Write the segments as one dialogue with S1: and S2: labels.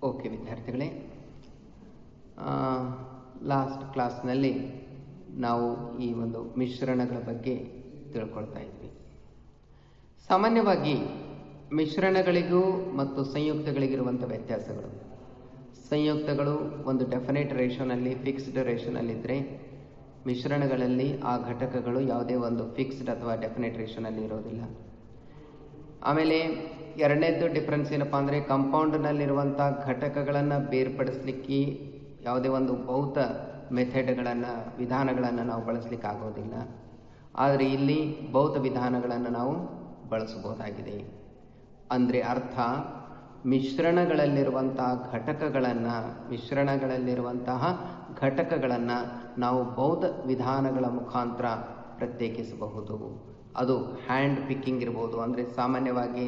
S1: Okay ವಿದ್ಯಾರ್ಥಿಗಳೇ, last ಕ್ಲಾಸ್ನಲ್ಲಿ ನಾವು ಈ ಒಂದು ಮಿಶ್ರಣಗಳ ಬಗ್ಗೆ ತಿಳ್ಕೊಳ್ತಾ ಇದ್ವಿ. ಸಾಮಾನ್ಯವಾಗಿ ಮಿಶ್ರಣಗಳಿಗೂ ಮತ್ತು ಸಂಯುಕ್ತಗಳಿಗಿರುವಂಥ ವ್ಯತ್ಯಾಸಗಳು. ಸಂಯುಕ್ತಗಳು ಒಂದು ಡೆಫಿನೆಟ್ ರೇಷೋನಲ್ಲಿ, ಫಿಕ್ಸ್ಡ್ ರೇಷೋನಲ್ಲಿದ್ದರೆ, ಮಿಶ್ರಣಗಳಲ್ಲಿ ಆ ಘಟಕಗಳು ಯಾವುದೇ ಒಂದು ಫಿಕ್ಸ್ಡ್ ಅಥವಾ ಡೆಫಿನೆಟ್ ರೇಷೋನಲ್ಲಿ ಇರೋದಿಲ್ಲ. ಆಮೇಲೆ ಎರಡನೇದ್ದು ಡಿಫ್ರೆನ್ಸ್ ಏನಪ್ಪ ಅಂದರೆ, ಕಂಪೌಂಡ್ನಲ್ಲಿರುವಂಥ ಘಟಕಗಳನ್ನು ಬೇರ್ಪಡಿಸ್ಲಿಕ್ಕೆ ಯಾವುದೇ ಒಂದು ಭೌತ ಮೆಥಡ್ಗಳನ್ನು, ವಿಧಾನಗಳನ್ನು ನಾವು ಬಳಸಲಿಕ್ಕೆ ಆಗೋದಿಲ್ಲ. ಆದರೆ ಇಲ್ಲಿ ಭೌತ ವಿಧಾನಗಳನ್ನು ನಾವು ಬಳಸಬಹುದಾಗಿದೆ. ಅಂದರೆ ಅರ್ಥ, ಮಿಶ್ರಣಗಳಲ್ಲಿರುವಂತಹ ಘಟಕಗಳನ್ನು ನಾವು ಭೌತ ವಿಧಾನಗಳ ಮುಖಾಂತರ ಪ್ರತ್ಯೇಕಿಸಬಹುದು. ಅದು ಹ್ಯಾಂಡ್ ಪಿಕ್ಕಿಂಗ್ ಇರ್ಬೋದು, ಅಂದರೆ ಸಾಮಾನ್ಯವಾಗಿ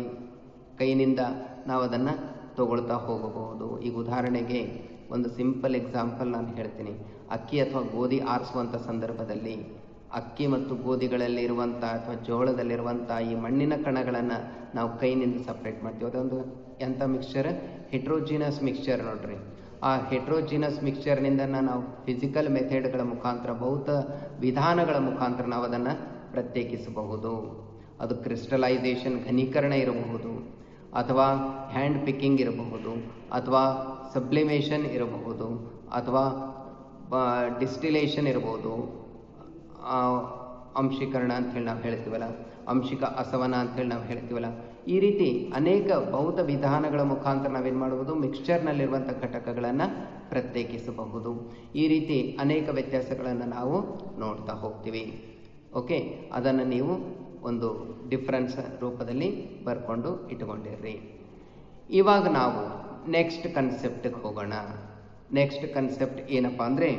S1: ಕೈನಿಂದ ನಾವು ಅದನ್ನು ತಗೊಳ್ತಾ ಹೋಗಬಹುದು. ಈಗ ಉದಾಹರಣೆಗೆ ಒಂದು ಸಿಂಪಲ್ ಎಕ್ಸಾಂಪಲ್ ನಾನು ಹೇಳ್ತೀನಿ. ಅಕ್ಕಿ ಅಥವಾ ಗೋಧಿ ಆರಿಸುವಂಥ ಸಂದರ್ಭದಲ್ಲಿ ಅಕ್ಕಿ ಮತ್ತು ಗೋಧಿಗಳಲ್ಲಿ ಇರುವಂಥ ಅಥವಾ ಜೋಳದಲ್ಲಿರುವಂಥ ಈ ಮಣ್ಣಿನ ಕಣಗಳನ್ನು ನಾವು ಕೈನಿಂದ ಸಪ್ರೇಟ್ ಮಾಡ್ತೀವಿ. ಅದೊಂದು ಎಂಥ ಮಿಕ್ಸ್ಚರ್, ಹೆಟ್ರೋಜಿನಸ್ ಮಿಕ್ಸ್ಚರ್ ನೋಡ್ರಿ. ಆ ಹೆಟ್ರೋಜಿನಸ್ ಮಿಕ್ಸ್ಚರ್ನಿಂದ ನಾವು ಫಿಸಿಕಲ್ ಮೆಥಡ್ಗಳ ಮುಖಾಂತರ, ಭೌತ ವಿಧಾನಗಳ ಮುಖಾಂತರ ನಾವು ಅದನ್ನು ಪ್ರತ್ಯೇಕಿಸಬಹುದು. ಅದು ಕ್ರಿಸ್ಟಲೈಸೇಷನ್, ಘನೀಕರಣ ಇರಬಹುದು, ಅಥವಾ ಹ್ಯಾಂಡ್ ಪಿಕ್ಕಿಂಗ್ ಇರಬಹುದು, ಅಥವಾ ಸಬ್ಲಿಮೇಷನ್ ಇರಬಹುದು, ಅಥವಾ ಡಿಸ್ಟಿಲೇಷನ್ ಇರಬಹುದು, ಅಂಶೀಕರಣ ಅಂಥೇಳಿ ನಾವು ಹೇಳ್ತೀವಲ್ಲ, ಅಂಶಿಕ ಅಸವನ ಅಂಥೇಳಿ ನಾವು ಹೇಳ್ತೀವಲ್ಲ. ಈ ರೀತಿ ಅನೇಕ ಭೌತ ವಿಧಾನಗಳ ಮುಖಾಂತರ ನಾವೇನು ಮಾಡಬಹುದು, ಮಿಕ್ಸ್ಚರ್ನಲ್ಲಿರುವಂಥ ಘಟಕಗಳನ್ನು ಪ್ರತ್ಯೇಕಿಸಬಹುದು. ಈ ರೀತಿ ಅನೇಕ ವ್ಯತ್ಯಾಸಗಳನ್ನು ನಾವು ನೋಡ್ತಾ ಹೋಗ್ತೀವಿ. ಓಕೆ, ಅದನ್ನು ನೀವು ಒಂದು ಡಿಫ್ರೆನ್ಸ್ ರೂಪದಲ್ಲಿ ಬರ್ಕೊಂಡು ಇಟ್ಕೊಂಡಿರ್ರಿ. ಇವಾಗ ನಾವು ನೆಕ್ಸ್ಟ್ ಕನ್ಸೆಪ್ಟ್ಗೆ ಹೋಗೋಣ. ನೆಕ್ಸ್ಟ್ ಕನ್ಸೆಪ್ಟ್ ಏನಪ್ಪ ಅಂದರೆ,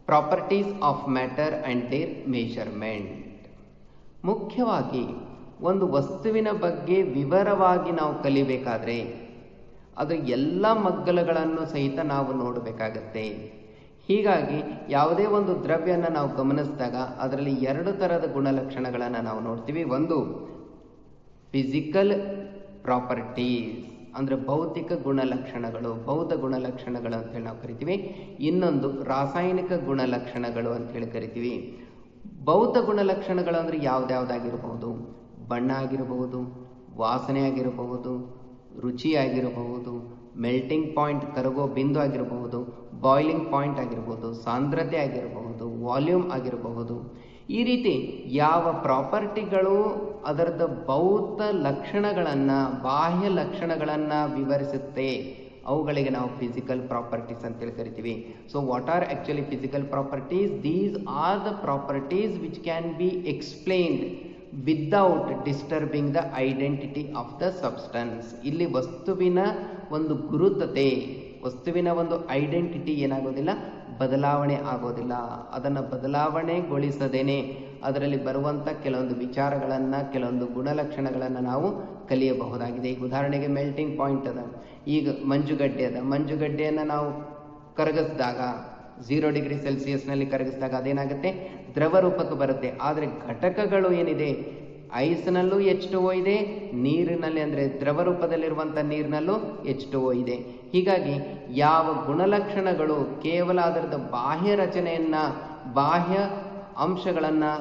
S1: properties of matter and their measurement. ಮುಖ್ಯವಾಗಿ ಒಂದು ವಸ್ತುವಿನ ಬಗ್ಗೆ ವಿವರವಾಗಿ ನಾವು ಕಲಿಬೇಕಾದ್ರೆ ಅದರ ಎಲ್ಲ ಮಗ್ಗಲುಗಳನ್ನು ಸಹಿತ ನಾವು ನೋಡಬೇಕಾಗತ್ತೆ. ಹೀಗಾಗಿ ಯಾವುದೇ ಒಂದು ದ್ರವ್ಯನ ನಾವು ಗಮನಿಸಿದಾಗ ಅದರಲ್ಲಿ ಎರಡು ಥರದ ಗುಣಲಕ್ಷಣಗಳನ್ನು ನಾವು ನೋಡ್ತೀವಿ. ಒಂದು ಫಿಸಿಕಲ್ ಪ್ರಾಪರ್ಟೀಸ್, ಅಂದರೆ ಭೌತಿಕ ಗುಣಲಕ್ಷಣಗಳು, ಭೌತ ಗುಣಲಕ್ಷಣಗಳು ಅಂತೇಳಿ ನಾವು ಕರಿತೀವಿ. ಇನ್ನೊಂದು ರಾಸಾಯನಿಕ ಗುಣಲಕ್ಷಣಗಳು ಅಂತೇಳಿ ಕರಿತೀವಿ. ಭೌತ ಗುಣಲಕ್ಷಣಗಳು ಅಂದರೆ ಯಾವುದ್ಯಾವುದಾಗಿರಬಹುದು, ಬಣ್ಣ ಆಗಿರಬಹುದು, ವಾಸನೆ ಆಗಿರಬಹುದು, ರುಚಿ ಆಗಿರಬಹುದು, ಮೆಲ್ಟಿಂಗ್ ಪಾಯಿಂಟ್, ಕರಗೋ ಬಿಂದು ಆಗಿರಬಹುದು, ಬಾಯ್ಲಿಂಗ್ ಪಾಯಿಂಟ್ ಆಗಿರಬಹುದು, ಸಾಂದ್ರತೆ ಆಗಿರಬಹುದು, ವಾಲ್ಯೂಮ್ ಆಗಿರಬಹುದು. ಈ ರೀತಿ ಯಾವ ಪ್ರಾಪರ್ಟಿಗಳು ಅದರದ ಭೌತ ಲಕ್ಷಣಗಳನ್ನು, ಬಾಹ್ಯ ಲಕ್ಷಣಗಳನ್ನು ವಿವರಿಸುತ್ತೆ, ಅವುಗಳಿಗೆ ನಾವು ಫಿಸಿಕಲ್ ಪ್ರಾಪರ್ಟೀಸ್ ಅಂತೇಳಿ ಕರಿತೀವಿ. So what are actually physical properties? These are the properties which can be explained without disturbing the identity of the substance. ಇಲ್ಲಿ ವಸ್ತುವಿನ ಒಂದು ಗುರುತತೆ, ವಸ್ತುವಿನ ಒಂದು ಐಡೆಂಟಿಟಿ ಏನಾಗೋದಿಲ್ಲ, ಬದಲಾವಣೆ ಆಗೋದಿಲ್ಲ. ಅದನ್ನು ಬದಲಾವಣೆಗೊಳಿಸದೇನೆ ಅದರಲ್ಲಿ ಬರುವಂಥ ಕೆಲವೊಂದು ವಿಚಾರಗಳನ್ನು, ಕೆಲವೊಂದು ಗುಣಲಕ್ಷಣಗಳನ್ನು ನಾವು ಕಲಿಯಬಹುದಾಗಿದೆ. ಈಗ ಉದಾಹರಣೆಗೆ ಮೆಲ್ಟಿಂಗ್ ಪಾಯಿಂಟ್ ಅದ. ಈಗ ಮಂಜುಗಡ್ಡೆ ಅದ. ಮಂಜುಗಡ್ಡೆಯನ್ನು ನಾವು ಕರಗಿಸಿದಾಗ 0 ಡಿಗ್ರಿ ಸೆಲ್ಸಿಯಸ್ನಲ್ಲಿ ಕರಗಿಸಿದಾಗ ಅದೇನಾಗುತ್ತೆ, ದ್ರವ ರೂಪಕ್ಕೆ ಬರುತ್ತೆ. ಆದರೆ ಘಟಕಗಳು ಏನಿದೆ, ಐಸ್ನಲ್ಲೂ H2O ಇದೆ, ನೀರಿನಲ್ಲಿ ಅಂದರೆ ದ್ರವ ರೂಪದಲ್ಲಿರುವಂಥ ನೀರಿನಲ್ಲೂ H2O ಇದೆ. ಹೀಗಾಗಿ ಯಾವ ಗುಣಲಕ್ಷಣಗಳು ಕೇವಲ ಅದರದ ಬಾಹ್ಯ ರಚನೆಯನ್ನು, ಬಾಹ್ಯ ಅಂಶಗಳನ್ನು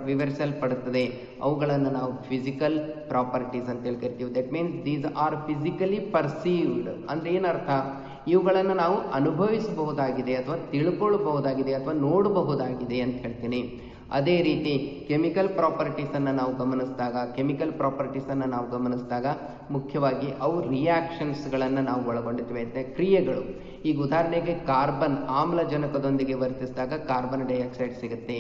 S1: ವಿವರಿಸಲ್ಪಡುತ್ತದೆ, ಅವುಗಳನ್ನು ನಾವು ಫಿಸಿಕಲ್ ಪ್ರಾಪರ್ಟೀಸ್ ಅಂತೇಳಿ ಕರಿತೀವಿ. That means these are physically perceived. ಅಂದರೆ ಏನರ್ಥ, ಇವುಗಳನ್ನು ನಾವು ಅನುಭವಿಸಬಹುದಾಗಿದೆ, ಅಥವಾ ತಿಳ್ಕೊಳ್ಳಬಹುದಾಗಿದೆ, ಅಥವಾ ನೋಡಬಹುದಾಗಿದೆ ಅಂತ ಹೇಳ್ತೀನಿ. ಅದೇ ರೀತಿ ಕೆಮಿಕಲ್ ಪ್ರಾಪರ್ಟೀಸನ್ನು ನಾವು ಗಮನಿಸಿದಾಗ ಮುಖ್ಯವಾಗಿ ಅವು ರಿಯಾಕ್ಷನ್ಸ್ಗಳನ್ನು ನಾವು ಒಳಗೊಂಡಿರ್ತವೆ, ಅಂದರೆ ಕ್ರಿಯೆಗಳು. ಈಗ ಉದಾಹರಣೆಗೆ ಕಾರ್ಬನ್ ಆಮ್ಲಜನಕದೊಂದಿಗೆ ವರ್ತಿಸಿದಾಗ ಕಾರ್ಬನ್ ಡೈಆಕ್ಸೈಡ್ ಸಿಗುತ್ತೆ.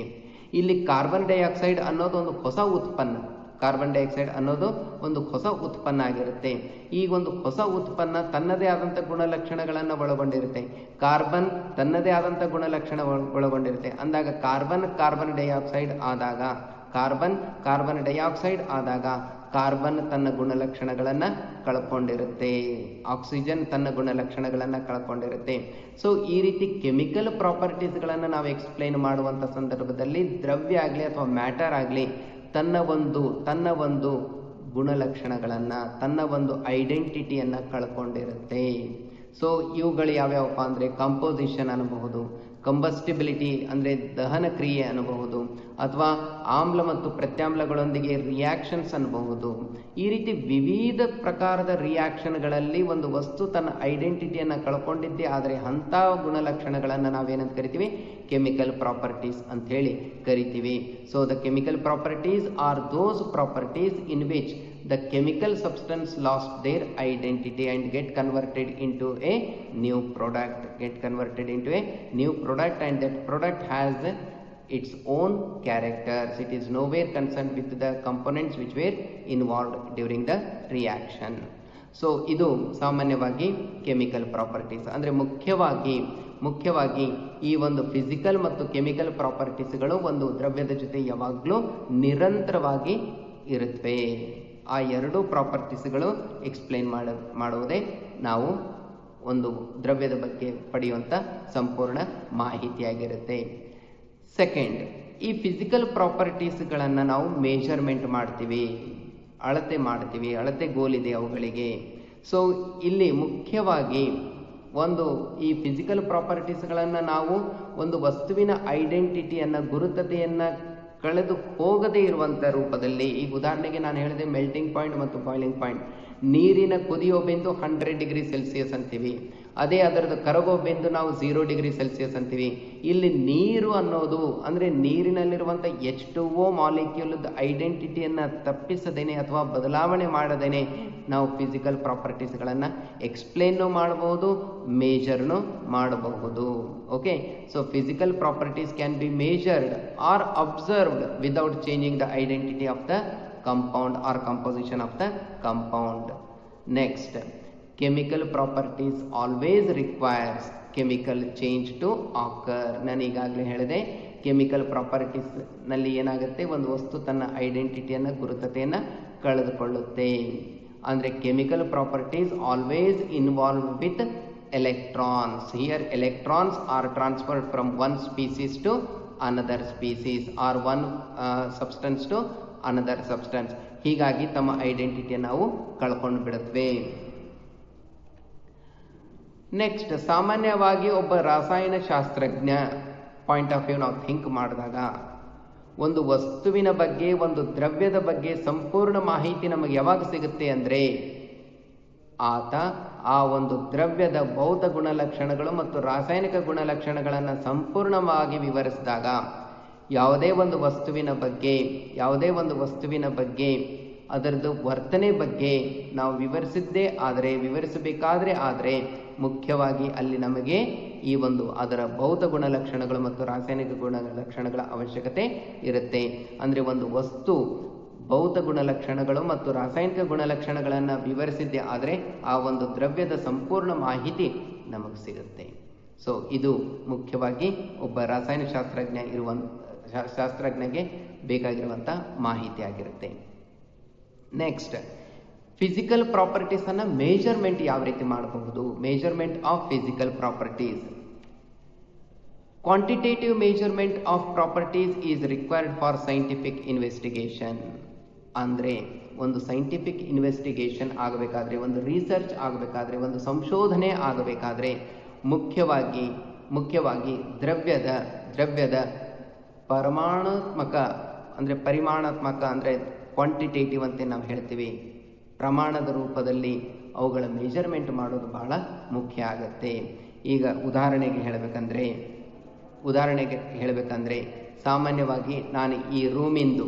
S1: ಇಲ್ಲಿ ಕಾರ್ಬನ್ ಡೈಆಕ್ಸೈಡ್ ಅನ್ನೋದು ಒಂದು ಹೊಸ ಉತ್ಪನ್ನ. ಕಾರ್ಬನ್ ಡೈಆಕ್ಸೈಡ್ ಅನ್ನೋದು ಒಂದು ಹೊಸ ಉತ್ಪನ್ನ ಆಗಿರುತ್ತೆ. ಈ ಒಂದು ಹೊಸ ಉತ್ಪನ್ನ ತನ್ನದೇ ಆದಂಥ ಗುಣಲಕ್ಷಣಗಳನ್ನು ಒಳಗೊಂಡಿರುತ್ತೆ. ಕಾರ್ಬನ್ ತನ್ನದೇ ಆದಂಥ ಗುಣಲಕ್ಷಣ ಒಳಗೊಂಡಿರುತ್ತೆ. ಅಂದಾಗ ಕಾರ್ಬನ್ ಡೈಆಕ್ಸೈಡ್ ಆದಾಗ ಕಾರ್ಬನ್ ತನ್ನ ಗುಣಲಕ್ಷಣಗಳನ್ನು ಕಳ್ಕೊಂಡಿರುತ್ತೆ, ಆಕ್ಸಿಜನ್ ತನ್ನ ಗುಣಲಕ್ಷಣಗಳನ್ನು ಕಳ್ಕೊಂಡಿರುತ್ತೆ. ಸೊ ಈ ರೀತಿ ಕೆಮಿಕಲ್ ಪ್ರಾಪರ್ಟೀಸ್ಗಳನ್ನು ನಾವು ಎಕ್ಸ್ಪ್ಲೈನ್ ಮಾಡುವಂಥ ಸಂದರ್ಭದಲ್ಲಿ ದ್ರವ್ಯ ಆಗಲಿ ಅಥವಾ ಮ್ಯಾಟರ್ ಆಗಲಿ ತನ್ನ ಒಂದು ಗುಣಲಕ್ಷಣಗಳನ್ನು, ತನ್ನ ಒಂದು ಐಡೆಂಟಿಟಿಯನ್ನು ಕಳ್ಕೊಂಡಿರುತ್ತೆ. ಸೊ ಇವುಗಳು ಯಾವ್ಯಾವಪ್ಪ ಅಂದರೆ ಕಾಂಪೋಸಿಷನ್ ಅನ್ನಬಹುದು, ಕಂಬಸ್ಟಿಬಿಲಿಟಿ ಅಂದರೆ ದಹನ ಕ್ರಿಯೆ ಅನ್ನಬಹುದು, ಅಥವಾ ಆಮ್ಲ ಮತ್ತು ಪ್ರತ್ಯಾಮ್ಲಗಳೊಂದಿಗೆ ರಿಯಾಕ್ಷನ್ಸ್ ಅನ್ನಬಹುದು. ಈ ರೀತಿ ವಿವಿಧ ಪ್ರಕಾರದ ರಿಯಾಕ್ಷನ್ಗಳಲ್ಲಿ ಒಂದು ವಸ್ತು ತನ್ನ ಐಡೆಂಟಿಟಿಯನ್ನು ಕಳ್ಕೊಂಡಿದ್ದೆ. ಆದರೆ ಅಂಥ ಗುಣಲಕ್ಷಣಗಳನ್ನು ನಾವೇನಂತ ಕರಿತೀವಿ? ಕೆಮಿಕಲ್ ಪ್ರಾಪರ್ಟೀಸ್ ಅಂತ ಹೇಳಿ ಕರಿತೀವಿ. So the chemical properties are those properties in which the chemical substance lost their identity and get converted into a new product, and that product has its own characters. It is nowhere concerned with the components which were involved during the reaction. So ಇದು ಸಾಮಾನ್ಯವಾಗಿ chemical properties. ಅಂದರೆ ಮುಖ್ಯವಾಗಿ ಈ ಒಂದು physical ಮತ್ತು chemical ಪ್ರಾಪರ್ಟೀಸ್ಗಳು ಒಂದು ದ್ರವ್ಯದ ಜೊತೆ ಯಾವಾಗಲೂ ನಿರಂತರವಾಗಿ ಇರುತ್ತವೆ. ಆ ಎರಡೂ ಪ್ರಾಪರ್ಟೀಸ್ಗಳು ಎಕ್ಸ್ಪ್ಲೈನ್ ಮಾಡುವುದೇ ನಾವು ಒಂದು ದ್ರವ್ಯದ ಬಗ್ಗೆ ಪಡೆಯುವಂಥ ಸಂಪೂರ್ಣ ಮಾಹಿತಿಯಾಗಿರುತ್ತೆ. ಸೆಕೆಂಡ್, ಈ ಫಿಸಿಕಲ್ ಪ್ರಾಪರ್ಟೀಸ್ಗಳನ್ನು ನಾವು ಮೇಜರ್ಮೆಂಟ್ ಮಾಡ್ತೀವಿ, ಅಳತೆ ಗೋಲಿದೆ ಅವುಗಳಿಗೆ. ಸೊ ಇಲ್ಲಿ ಮುಖ್ಯವಾಗಿ ಈ ಫಿಸಿಕಲ್ ಪ್ರಾಪರ್ಟೀಸ್ಗಳನ್ನು ನಾವು ಒಂದು ವಸ್ತುವಿನ ಐಡೆಂಟಿಟಿಯನ್ನು, ಗುರುತತೆಯನ್ನು ಕಳೆದು ಹೋಗದೇ ಇರುವಂಥ ರೂಪದಲ್ಲಿ, ಈಗ ಉದಾಹರಣೆಗೆ ನಾನು ಹೇಳಿದೆ ಮೆಲ್ಟಿಂಗ್ ಪಾಯಿಂಟ್ ಮತ್ತು ಬಾಯ್ಲಿಂಗ್ ಪಾಯಿಂಟ್. ನೀರಿನ ಕುದಿಯೋ ಬಿಂದು 100 ಡಿಗ್ರಿ ಸೆಲ್ಸಿಯಸ್ ಅಂತೀವಿ, ಅದೇ ಅದರದ್ದು ಕರಗೋ ಬಿಂದು ನಾವು 0 ಡಿಗ್ರಿ ಸೆಲ್ಸಿಯಸ್ ಅಂತೀವಿ. ಇಲ್ಲಿ ನೀರು ಅನ್ನೋದು ಅಂದರೆ ನೀರಿನಲ್ಲಿರುವಂಥ H2O ಮಾಲಿಕ್ಯೂಲ್ದ ಐಡೆಂಟಿಟಿಯನ್ನು ತಪ್ಪಿಸದೇನೆ ಅಥವಾ ಬದಲಾವಣೆ ಮಾಡದೇನೆ ನಾವು ಫಿಸಿಕಲ್ ಪ್ರಾಪರ್ಟೀಸ್ಗಳನ್ನು ಎಕ್ಸ್ಪ್ಲೇನ್ನು ಮಾಡಬಹುದು, ಮೇಜರ್ನು ಮಾಡಬಹುದು. Okay, so physical properties can be measured or observed without changing the identity of the compound or composition of the compound. Next, chemical properties always requires chemical change to occur. ನಾನು ಈಗಾಗಲೇ ಹೇಳಿದೆ, chemical properties ನಲ್ಲಿ ಏನಾಗುತ್ತೆ, ಒಂದು ವಸ್ತು ತನ್ನ ಐಡೆಂಟಿಟಿಯನ್ನು, ಗುರುತತೆಯನ್ನು ಕಳೆದುಕೊಳ್ಳುತ್ತೆ. ಅಂದರೆ chemical properties always involve with electrons. Here electrons are transferred from one species to another species or one substance to another substance. ಹೀಗಾಗಿ ತಮ್ಮ ಐಡೆಂಟಿಟಿಯನ್ನು ನಾವು ಕಳ್ಕೊಂಡು ಬಿಡುತ್ತವೆ. ನೆಕ್ಸ್ಟ್, ಸಾಮಾನ್ಯವಾಗಿ ಒಬ್ಬ ರಾಸಾಯನಶಾಸ್ತ್ರಜ್ಞ ಪಾಯಿಂಟ್ ಆಫ್ ವ್ಯೂ ನಾವು ಥಿಂಕ್ ಮಾಡಿದಾಗ ಒಂದು ವಸ್ತುವಿನ ಬಗ್ಗೆ, ಒಂದು ದ್ರವ್ಯದ ಬಗ್ಗೆ ಸಂಪೂರ್ಣ ಮಾಹಿತಿ ನಮಗೆ ಯಾವಾಗ ಸಿಗುತ್ತೆ ಅಂದರೆ ಆತ ಆ ಒಂದು ದ್ರವ್ಯದ ಭೌತ ಗುಣಲಕ್ಷಣಗಳು ಮತ್ತು ರಾಸಾಯನಿಕ ಗುಣಲಕ್ಷಣಗಳನ್ನು ಸಂಪೂರ್ಣವಾಗಿ ವಿವರಿಸಿದಾಗ ಯಾವುದೇ ಒಂದು ವಸ್ತುವಿನ ಬಗ್ಗೆ ಅದರದ್ದು ವರ್ತನೆ ಬಗ್ಗೆ ನಾವು ವಿವರಿಸಬೇಕಾದ್ರೆ ಮುಖ್ಯವಾಗಿ ಅಲ್ಲಿ ನಮಗೆ ಈ ಒಂದು ಅದರ ಭೌತ ಗುಣಲಕ್ಷಣಗಳು ಮತ್ತು ರಾಸಾಯನಿಕ ಗುಣಲಕ್ಷಣಗಳ ಅವಶ್ಯಕತೆ ಇರುತ್ತೆ. ಅಂದರೆ ಒಂದು ವಸ್ತು ಭೌತ ಗುಣಲಕ್ಷಣಗಳು ಮತ್ತು ರಾಸಾಯನಿಕ ಗುಣಲಕ್ಷಣಗಳನ್ನು ವಿವರಿಸಿದ್ದೇ ಆದರೆ ಆ ಒಂದು ದ್ರವ್ಯದ ಸಂಪೂರ್ಣ ಮಾಹಿತಿ ನಮಗೆ ಸಿಗುತ್ತೆ. ಸೊ ಇದು ಮುಖ್ಯವಾಗಿ ಒಬ್ಬ ಶಾಸ್ತ್ರಜ್ಞಗೆ ಬೇಕಾಗಿರುವಂಥ ಮಾಹಿತಿ ಆಗಿರುತ್ತೆ. ನೆಕ್ಸ್ಟ್, ಫಿಸಿಕಲ್ ಪ್ರಾಪರ್ಟೀಸ್ ಅನ್ನ ಮೇಜರ್ಮೆಂಟ್ ಯಾವ ರೀತಿ ಮಾಡಬಹುದು? Measurement of physical properties. Quantitative measurement of properties is required for scientific investigation. ಅಂದರೆ ಒಂದು ಸೈಂಟಿಫಿಕ್ ಇನ್ವೆಸ್ಟಿಗೇಷನ್ ಆಗಬೇಕಾದ್ರೆ, ಒಂದು ರಿಸರ್ಚ್ ಆಗಬೇಕಾದ್ರೆ, ಒಂದು ಸಂಶೋಧನೆ ಆಗಬೇಕಾದ್ರೆ ಮುಖ್ಯವಾಗಿ ದ್ರವ್ಯದ ಪರಿಮಾಣಾತ್ಮಕ ಅಂದರೆ ಕ್ವಾಂಟಿಟೇಟಿವ್ ಅಂತ ನಾವು ಹೇಳ್ತೀವಿ, ಪ್ರಮಾಣದ ರೂಪದಲ್ಲಿ ಅವುಗಳ ಮೆಜರ್ಮೆಂಟ್ ಮಾಡೋದು ಬಹಳ ಮುಖ್ಯ ಆಗುತ್ತೆ. ಈಗ ಉದಾಹರಣೆಗೆ ಹೇಳಬೇಕಂದ್ರೆ ಸಾಮಾನ್ಯವಾಗಿ ನಾನು ಈ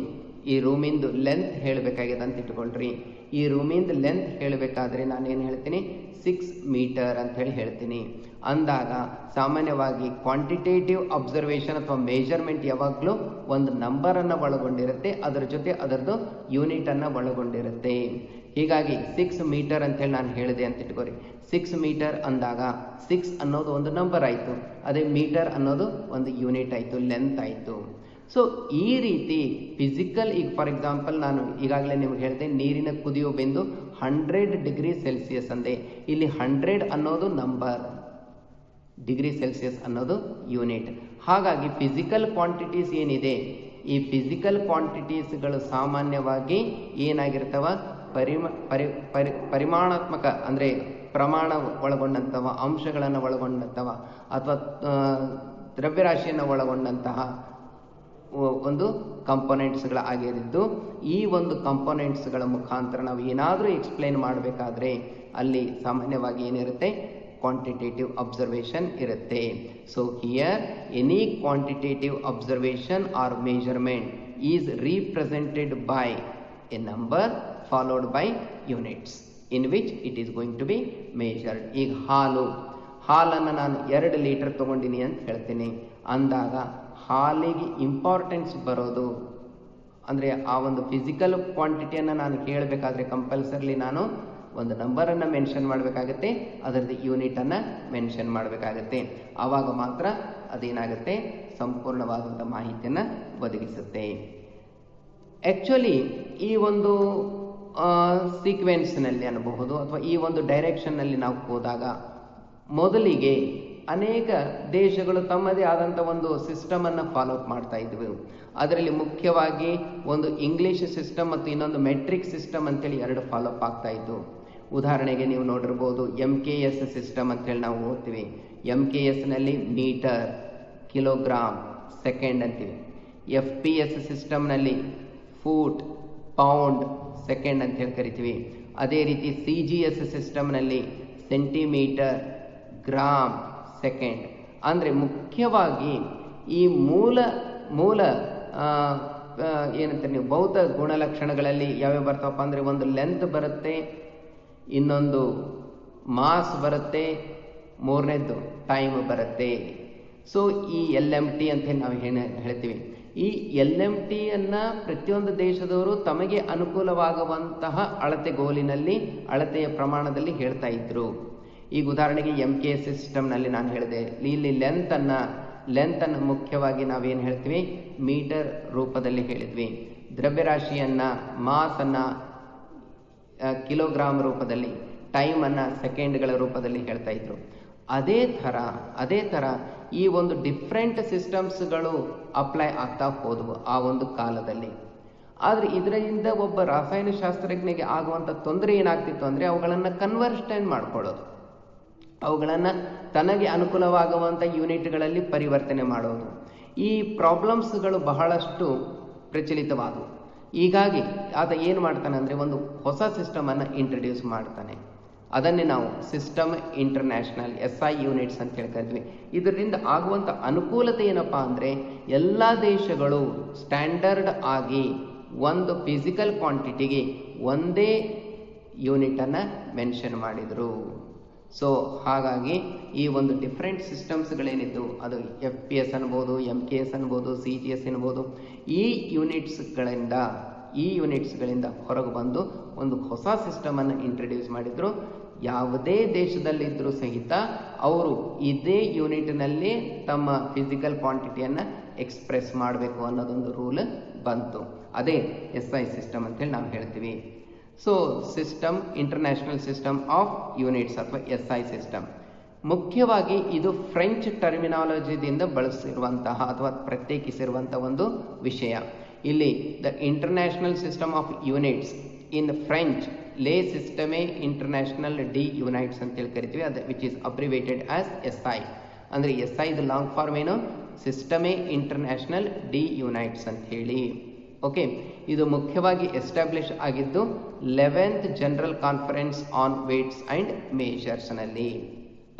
S1: ರೂಮಿಂದು ಲೆಂತ್ ಹೇಳಬೇಕಾಗಿದೆ ಅಂತ ಇಟ್ಕೊಳ್ರಿ. ಈ ರೂಮಿಂದ ಲೆಂತ್ ಹೇಳಬೇಕಾದ್ರೆ ನಾನೇನು ಹೇಳ್ತೀನಿ? 6 ಮೀಟರ್ ಅಂತ ಹೇಳ್ತೀನಿ. ಅಂದಾಗ ಸಾಮಾನ್ಯವಾಗಿ ಕ್ವಾಂಟಿಟೇಟಿವ್ ಅಬ್ಸರ್ವೇಷನ್ ಅಥವಾ ಮೇಜರ್ಮೆಂಟ್ ಯಾವಾಗಲೂ ಒಂದು ನಂಬರನ್ನು ಒಳಗೊಂಡಿರುತ್ತೆ, ಅದರ ಜೊತೆ ಅದರದ್ದು ಯೂನಿಟನ್ನು ಒಳಗೊಂಡಿರುತ್ತೆ. ಹೀಗಾಗಿ 6 ಮೀಟರ್ ಅಂತೇಳಿ ನಾನು ಹೇಳಿದೆ ಅಂತ ಇಟ್ಕೋರಿ. 6 ಮೀಟರ್ ಅಂದಾಗ 6 ಅನ್ನೋದು ಒಂದು ನಂಬರ್ ಆಯಿತು, ಅದೇ ಮೀಟರ್ ಅನ್ನೋದು ಒಂದು ಯೂನಿಟ್ ಆಯಿತು, ಲೆಂತ್ ಆಯಿತು. ಸೊ ಈ ರೀತಿ ಫಿಸಿಕಲ್, ಈಗ ಫಾರ್ ಎಕ್ಸಾಂಪಲ್ ನಾನು ಈಗಾಗಲೇ ನಿಮ್ಗೆ ಹೇಳಿದೆ ನೀರಿನ ಕುದಿಯೋ ಬಿಂದು 100 ಡಿಗ್ರಿ ಸೆಲ್ಸಿಯಸ್ ಅಂದೆ. ಇಲ್ಲಿ 100 ಅನ್ನೋದು ನಂಬರ್, ಡಿಗ್ರಿ ಸೆಲ್ಸಿಯಸ್ ಅನ್ನೋದು ಯೂನಿಟ್. ಹಾಗಾಗಿ ಫಿಸಿಕಲ್ ಕ್ವಾಂಟಿಟೀಸ್ ಏನಿದೆ ಈ ಫಿಸಿಕಲ್ ಕ್ವಾಂಟಿಟೀಸ್ಗಳು ಸಾಮಾನ್ಯವಾಗಿ ಏನಾಗಿರ್ತವ ಪರಿಮಾಣಾತ್ಮಕ ಅಂದರೆ ಪ್ರಮಾಣ ಒಳಗೊಂಡಂಥವ, ಅಂಶಗಳನ್ನು ಒಳಗೊಂಡಂಥವ ಅಥವಾ ದ್ರವ್ಯರಾಶಿಯನ್ನು ಒಳಗೊಂಡಂತಹ ಒಂದು ಕಂಪೋನೆಂಟ್ಸ್ಗಳ ಆಗಿದ್ದು, ಈ ಒಂದು ಕಂಪೋನೆಂಟ್ಸ್ಗಳ ಮುಖಾಂತರ ನಾವು ಏನಾದರೂ ಎಕ್ಸ್ಪ್ಲೈನ್ ಮಾಡಬೇಕಾದ್ರೆ ಅಲ್ಲಿ ಸಾಮಾನ್ಯವಾಗಿ ಏನಿರುತ್ತೆ, ಕ್ವಾಂಟಿಟೇಟಿವ್ ಅಬ್ಸರ್ವೇಷನ್ ಇರುತ್ತೆ. So here any quantitative observation or measurement is represented by a number followed by units in which it is going to be measured. ಈಗ ಹಾಲನ್ನು ನಾನು 2 ಲೀಟರ್ ತೊಗೊಂಡಿನಿ ಅಂತ ಹೇಳ್ತೀನಿ ಅಂದಾಗ ಹಾಲಿಗೆ ಇಂಪಾರ್ಟೆನ್ಸ್ ಬರೋದು ಅಂದರೆ ಆ ಒಂದು ಫಿಸಿಕಲ್ ಕ್ವಾಂಟಿಟಿಯನ್ನು ನಾನು ಹೇಳಬೇಕಾದ್ರೆ ಕಂಪಲ್ಸರ್ಲಿ ನಾನು ಒಂದು ನಂಬರನ್ನು ಮೆನ್ಷನ್ ಮಾಡಬೇಕಾಗತ್ತೆ, ಅದರದ್ದು ಯೂನಿಟನ್ನು ಮೆನ್ಷನ್ ಮಾಡಬೇಕಾಗತ್ತೆ. ಆವಾಗ ಮಾತ್ರ ಅದೇನಾಗುತ್ತೆ, ಸಂಪೂರ್ಣವಾದಂಥ ಮಾಹಿತಿಯನ್ನು ಒದಗಿಸುತ್ತೆ. ಆ್ಯಕ್ಚುಲಿ ಈ ಒಂದು ಸೀಕ್ವೆನ್ಸ್ನಲ್ಲಿ ಅನ್ನಬಹುದು ಅಥವಾ ಈ ಒಂದು ಡೈರೆಕ್ಷನ್ನಲ್ಲಿ ನಾವು ಹೋದಾಗ ಮೊದಲಿಗೆ ಅನೇಕ ದೇಶಗಳು ತಮ್ಮದೇ ಆದಂಥ ಒಂದು ಸಿಸ್ಟಮನ್ನು ಫಾಲೋಅಪ್ ಮಾಡ್ತಾ ಇದ್ವಿ. ಅದರಲ್ಲಿ ಮುಖ್ಯವಾಗಿ ಒಂದು ಇಂಗ್ಲಿಷ್ ಸಿಸ್ಟಮ್ ಮತ್ತು ಇನ್ನೊಂದು ಮೆಟ್ರಿಕ್ ಸಿಸ್ಟಮ್ ಅಂತೇಳಿ 2 ಫಾಲೋಅಪ್ ಆಗ್ತಾ ಇತ್ತು. ಉದಾಹರಣೆಗೆ ನೀವು ನೋಡಿರ್ಬೋದು MKS ಸಿಸ್ಟಮ್ ಅಂತೇಳಿ ನಾವು ಓದ್ತೀವಿ. MKSನಲ್ಲಿ ಮೀಟರ್, ಕಿಲೋಗ್ರಾಮ್, ಸೆಕೆಂಡ್ ಅಂತೀವಿ. FPS ಸಿಸ್ಟಮ್ನಲ್ಲಿ ಫೂಟ್, ಪೌಂಡ್, ಸೆಕೆಂಡ್ ಅಂತ ಹೇಳಿ ಕರಿತೀವಿ. ಅದೇ ರೀತಿ CGS ಸಿಸ್ಟಮ್ನಲ್ಲಿ ಸೆಂಟಿಮೀಟರ್, ಗ್ರಾಮ್, ಸೆಕೆಂಡ್. ಅಂದರೆ ಮುಖ್ಯವಾಗಿ ಈ ಮೂಲ ಏನಂತಾರೆ ನೀವು ಭೌತ ಗುಣಲಕ್ಷಣಗಳಲ್ಲಿ ಯಾವ್ಯಾವ ಬರ್ತಾವಪ್ಪ ಅಂದರೆ, ಒಂದು ಲೆಂತ್ ಬರುತ್ತೆ, ಇನ್ನೊಂದು ಮಾಸ್ ಬರುತ್ತೆ, ಮೂರನೇದ್ದು ಟೈಮ್ ಬರುತ್ತೆ. ಸೊ ಈ LMT ಅಂತ ನಾವು ಹೇಳ್ತೀವಿ. ಈ LMTಯನ್ನು ಪ್ರತಿಯೊಂದು ದೇಶದವರು ತಮಗೆ ಅನುಕೂಲವಾಗುವಂತಹ ಅಳತೆಗೋಲಿನಲ್ಲಿ, ಅಳತೆಯ ಪ್ರಮಾಣದಲ್ಲಿ ಹೇಳ್ತಾ ಇದ್ರು. ಈಗ ಉದಾಹರಣೆಗೆ MKS ಸಿಸ್ಟಮ್ನಲ್ಲಿ ನಾನು ಹೇಳಿದೆ, ಇಲ್ಲಿ ಲೆಂತನ್ನು ಮುಖ್ಯವಾಗಿ ನಾವೇನು ಹೇಳ್ತೀವಿ, ಮೀಟರ್ ರೂಪದಲ್ಲಿ ಹೇಳಿದ್ವಿ. ದ್ರವ್ಯರಾಶಿಯನ್ನು, ಮಾಸನ್ನು ಕಿಲೋಗ್ರಾಮ್ ರೂಪದಲ್ಲಿ, ಟೈಮನ್ನು ಸೆಕೆಂಡ್ಗಳ ರೂಪದಲ್ಲಿ ಹೇಳ್ತಾ ಇದ್ರು. ಅದೇ ಥರ ಈ ಒಂದು ಡಿಫ್ರೆಂಟ್ ಸಿಸ್ಟಮ್ಸ್ಗಳು ಅಪ್ಲೈ ಆಗ್ತಾ ಹೋದವು ಆ ಒಂದು ಕಾಲದಲ್ಲಿ. ಆದರೆ ಇದರಿಂದ ಒಬ್ಬ ರಾಸಾಯನಶಾಸ್ತ್ರಜ್ಞನಿಗೆ ಆಗುವಂಥ ತೊಂದರೆ ಏನಾಗ್ತಿತ್ತು ಅಂದರೆ, ಅವುಗಳನ್ನು ಕನ್ವರ್ಷನ್ ಮಾಡ್ಕೊಳ್ಳೋದು, ಅವುಗಳನ್ನು ತನಗೆ ಅನುಕೂಲವಾಗುವಂಥ ಯೂನಿಟ್ಗಳಲ್ಲಿ ಪರಿವರ್ತನೆ ಮಾಡೋದು. ಈ ಪ್ರಾಬ್ಲಮ್ಸ್ಗಳು ಬಹಳಷ್ಟು ಪ್ರಚಲಿತವಾದವು. ಹೀಗಾಗಿ ಆತ ಏನು ಮಾಡ್ತಾನೆ ಅಂದರೆ, ಒಂದು ಹೊಸ ಸಿಸ್ಟಮನ್ನು ಇಂಟ್ರಡ್ಯೂಸ್ ಮಾಡ್ತಾನೆ. ಅದನ್ನೇ ನಾವು ಸಿಸ್ಟಮ್ ಇಂಟರ್ನ್ಯಾಷನಲ್ SI ಯೂನಿಟ್ಸ್ ಅಂತ ಹೇಳ್ತೀವಿ. ಇದರಿಂದ ಆಗುವಂಥ ಅನುಕೂಲತೆ ಏನಪ್ಪ ಅಂದರೆ, ಎಲ್ಲ ದೇಶಗಳು ಸ್ಟ್ಯಾಂಡರ್ಡ್ ಆಗಿ ಒಂದು ಫಿಸಿಕಲ್ ಕ್ವಾಂಟಿಟಿಗೆ ಒಂದೇ ಯೂನಿಟನ್ನು ಮೆನ್ಷನ್ ಮಾಡಿದರು. ಸೊ ಹಾಗಾಗಿ ಈ ಒಂದು ಡಿಫ್ರೆಂಟ್ ಸಿಸ್ಟಮ್ಸ್ಗಳೇನಿದ್ದು, ಅದು FPS ಅನ್ಬೋದು, MKS ಅನ್ಬೋದು, CGS ಅನ್ಬೋದು, ಈ ಯೂನಿಟ್ಸ್ಗಳಿಂದ ಹೊರಗೆ ಬಂದು ಒಂದು ಹೊಸ ಸಿಸ್ಟಮನ್ನು ಇಂಟ್ರಡ್ಯೂಸ್ ಮಾಡಿದ್ರು. ಯಾವುದೇ ದೇಶದಲ್ಲಿದ್ದರೂ ಸಹಿತ ಅವರು ಇದೇ ಯೂನಿಟ್ನಲ್ಲಿ ತಮ್ಮ ಫಿಸಿಕಲ್ ಕ್ವಾಂಟಿಟಿಯನ್ನು ಎಕ್ಸ್ಪ್ರೆಸ್ ಮಾಡಬೇಕು ಅನ್ನೋದೊಂದು ರೂಲ್ ಬಂತು. ಅದೇ SI ಸಿಸ್ಟಮ್ ಅಂತೇಳಿ ನಾವು ಹೇಳ್ತೀವಿ. So system, international system of units ಅಥವಾ SI ಸಿಸ್ಟಮ್, ಮುಖ್ಯವಾಗಿ ಇದು ಫ್ರೆಂಚ್ ಟರ್ಮಿನಾಲಜಿದಿಂದ ಬಳಸಿರುವಂತಹ ಅಥವಾ ಪ್ರತ್ಯೇಕಿಸಿರುವಂಥ ಒಂದು ವಿಷಯ. ಇಲ್ಲಿ the international system of units in French ಲೇ ಸಿಸ್ಟಮೆ ಇಂಟರ್ನ್ಯಾಷನಲ್ ಡಿ ಯೂನಿಟ್ಸ್ ಅಂತೇಳಿ ಕರಿತೀವಿ. ಅದು which is abbreviated as SI. ಅಂದರೆ SI ಇದು ಲಾಂಗ್ ಫಾರ್ಮ್ ಏನು, ಸಿಸ್ಟಮೆ ಇಂಟರ್ನ್ಯಾಷನಲ್ ಡಿ ಯೂನಿಟ್ಸ್ ಅಂತ ಹೇಳಿ. ಓಕೆ, ಇದು ಮುಖ್ಯವಾಗಿ ಎಸ್ಟಾಬ್ಲಿಷ್ ಆಗಿದ್ದು 11th general conference on weights and ಮೇಜರ್ಸ್ನಲ್ಲಿ.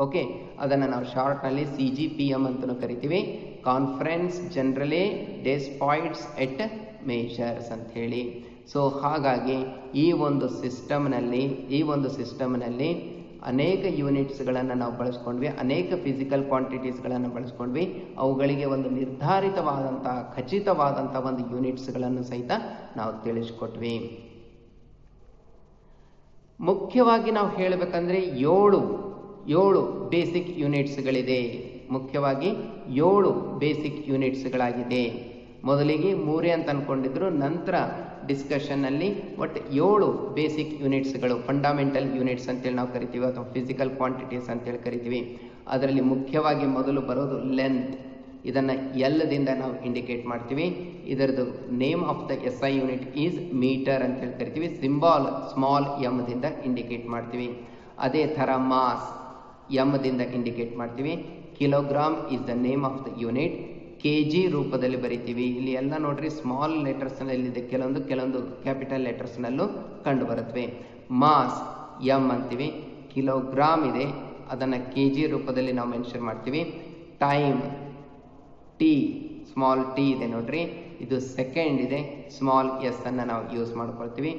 S1: ಓಕೆ, ಅದನ್ನು ನಾವು ಶಾರ್ಟ್ನಲ್ಲಿ CGPM ಅಂತಲೂ ಕರಿತೀವಿ, ಕಾನ್ಫರೆನ್ಸ್ ಜನರಲೆ ಡೆಸ್ ಪಾಯಿಂಟ್ಸ್ ಎಟ್ ಮೇಜರ್ಸ್ ಅಂತ ಹೇಳಿ. ಸೊ ಹಾಗಾಗಿ ಈ ಒಂದು ಸಿಸ್ಟಮ್ನಲ್ಲಿ ಅನೇಕ ಯೂನಿಟ್ಸ್ಗಳನ್ನು ನಾವು ಬಳಸ್ಕೊಂಡ್ವಿ, ಅನೇಕ ಫಿಸಿಕಲ್ ಕ್ವಾಂಟಿಟೀಸ್ಗಳನ್ನು ಬಳಸ್ಕೊಂಡ್ವಿ. ಅವುಗಳಿಗೆ ಒಂದು ನಿರ್ಧಾರಿತವಾದಂಥ, ಖಚಿತವಾದಂಥ ಒಂದು ಯೂನಿಟ್ಸ್ಗಳನ್ನು ಸಹಿತ ನಾವು ತಿಳಿಸ್ಕೊಟ್ವಿ. ಮುಖ್ಯವಾಗಿ ನಾವು ಹೇಳಬೇಕಂದ್ರೆ 7 ಬೇಸಿಕ್ ಯೂನಿಟ್ಸ್ಗಳಿದೆ. ಮುಖ್ಯವಾಗಿ 7 ಬೇಸಿಕ್ ಯೂನಿಟ್ಸ್ಗಳಾಗಿದೆ. ಮೊದಲಿಗೆ 3 ಅಂತ ಅಂದ್ಕೊಂಡಿದ್ರು, ನಂತರ ಡಿಸ್ಕಷನ್ನಲ್ಲಿ ಒಟ್ಟು 7 ಬೇಸಿಕ್ ಯೂನಿಟ್ಸ್ಗಳು, ಫಂಡಮೆಂಟಲ್ ಯೂನಿಟ್ಸ್ ಅಂತೇಳಿ ನಾವು ಕರಿತೀವಿ ಅಥವಾ ಫಿಸಿಕಲ್ ಕ್ವಾಂಟಿಟೀಸ್ ಅಂತೇಳಿ ಕರಿತೀವಿ. ಅದರಲ್ಲಿ ಮುಖ್ಯವಾಗಿ ಮೊದಲು ಬರೋದು ಲೆಂತ್. ಇದನ್ನು ಎಲ್ದಿಂದ ನಾವು ಇಂಡಿಕೇಟ್ ಮಾಡ್ತೀವಿ. ಇದರದ್ದು name of the SI unit is metre ಅಂತ ಹೇಳಿ ಕರಿತೀವಿ. ಸಿಂಬಾಲ್ ಸ್ಮಾಲ್ ಎಮ್ದಿಂದ ಇಂಡಿಕೇಟ್ ಮಾಡ್ತೀವಿ. ಅದೇ ಥರ ಮಾಸ್ ಎಮ್ದಿಂದ ಇಂಡಿಕೇಟ್ ಮಾಡ್ತೀವಿ. Kilogram is the name of the unit. kg ರೂಪದಲ್ಲಿ ಬರಿತೀವಿ. ಇಲ್ಲಿ ಎಲ್ಲ ನೋಡ್ರಿ ಸ್ಮಾಲ್ ಲೆಟರ್ಸ್ನಲ್ಲಿದೆ, ಕೆಲವೊಂದು ಕ್ಯಾಪಿಟಲ್ ಲೆಟರ್ಸ್ನಲ್ಲೂ ಕಂಡು ಬರುತ್ತವೆ. ಮಾಸ್ ಎಮ್ ಅಂತೀವಿ. ಕಿಲೋಗ್ರಾಮ್ ಇದೆ, ಅದನ್ನು kg ರೂಪದಲ್ಲಿ ನಾವು ಮೆನ್ಷನ್ ಮಾಡ್ತೀವಿ. ಟೈಮ್ ಟಿ, ಸ್ಮಾಲ್ ಟಿ ಇದೆ ನೋಡ್ರಿ, ಇದು ಸೆಕೆಂಡ್ ಇದೆ, ಸ್ಮಾಲ್ ಎಸ್ ಅನ್ನು ನಾವು ಯೂಸ್ ಮಾಡ್ಕೊಳ್ತೀವಿ.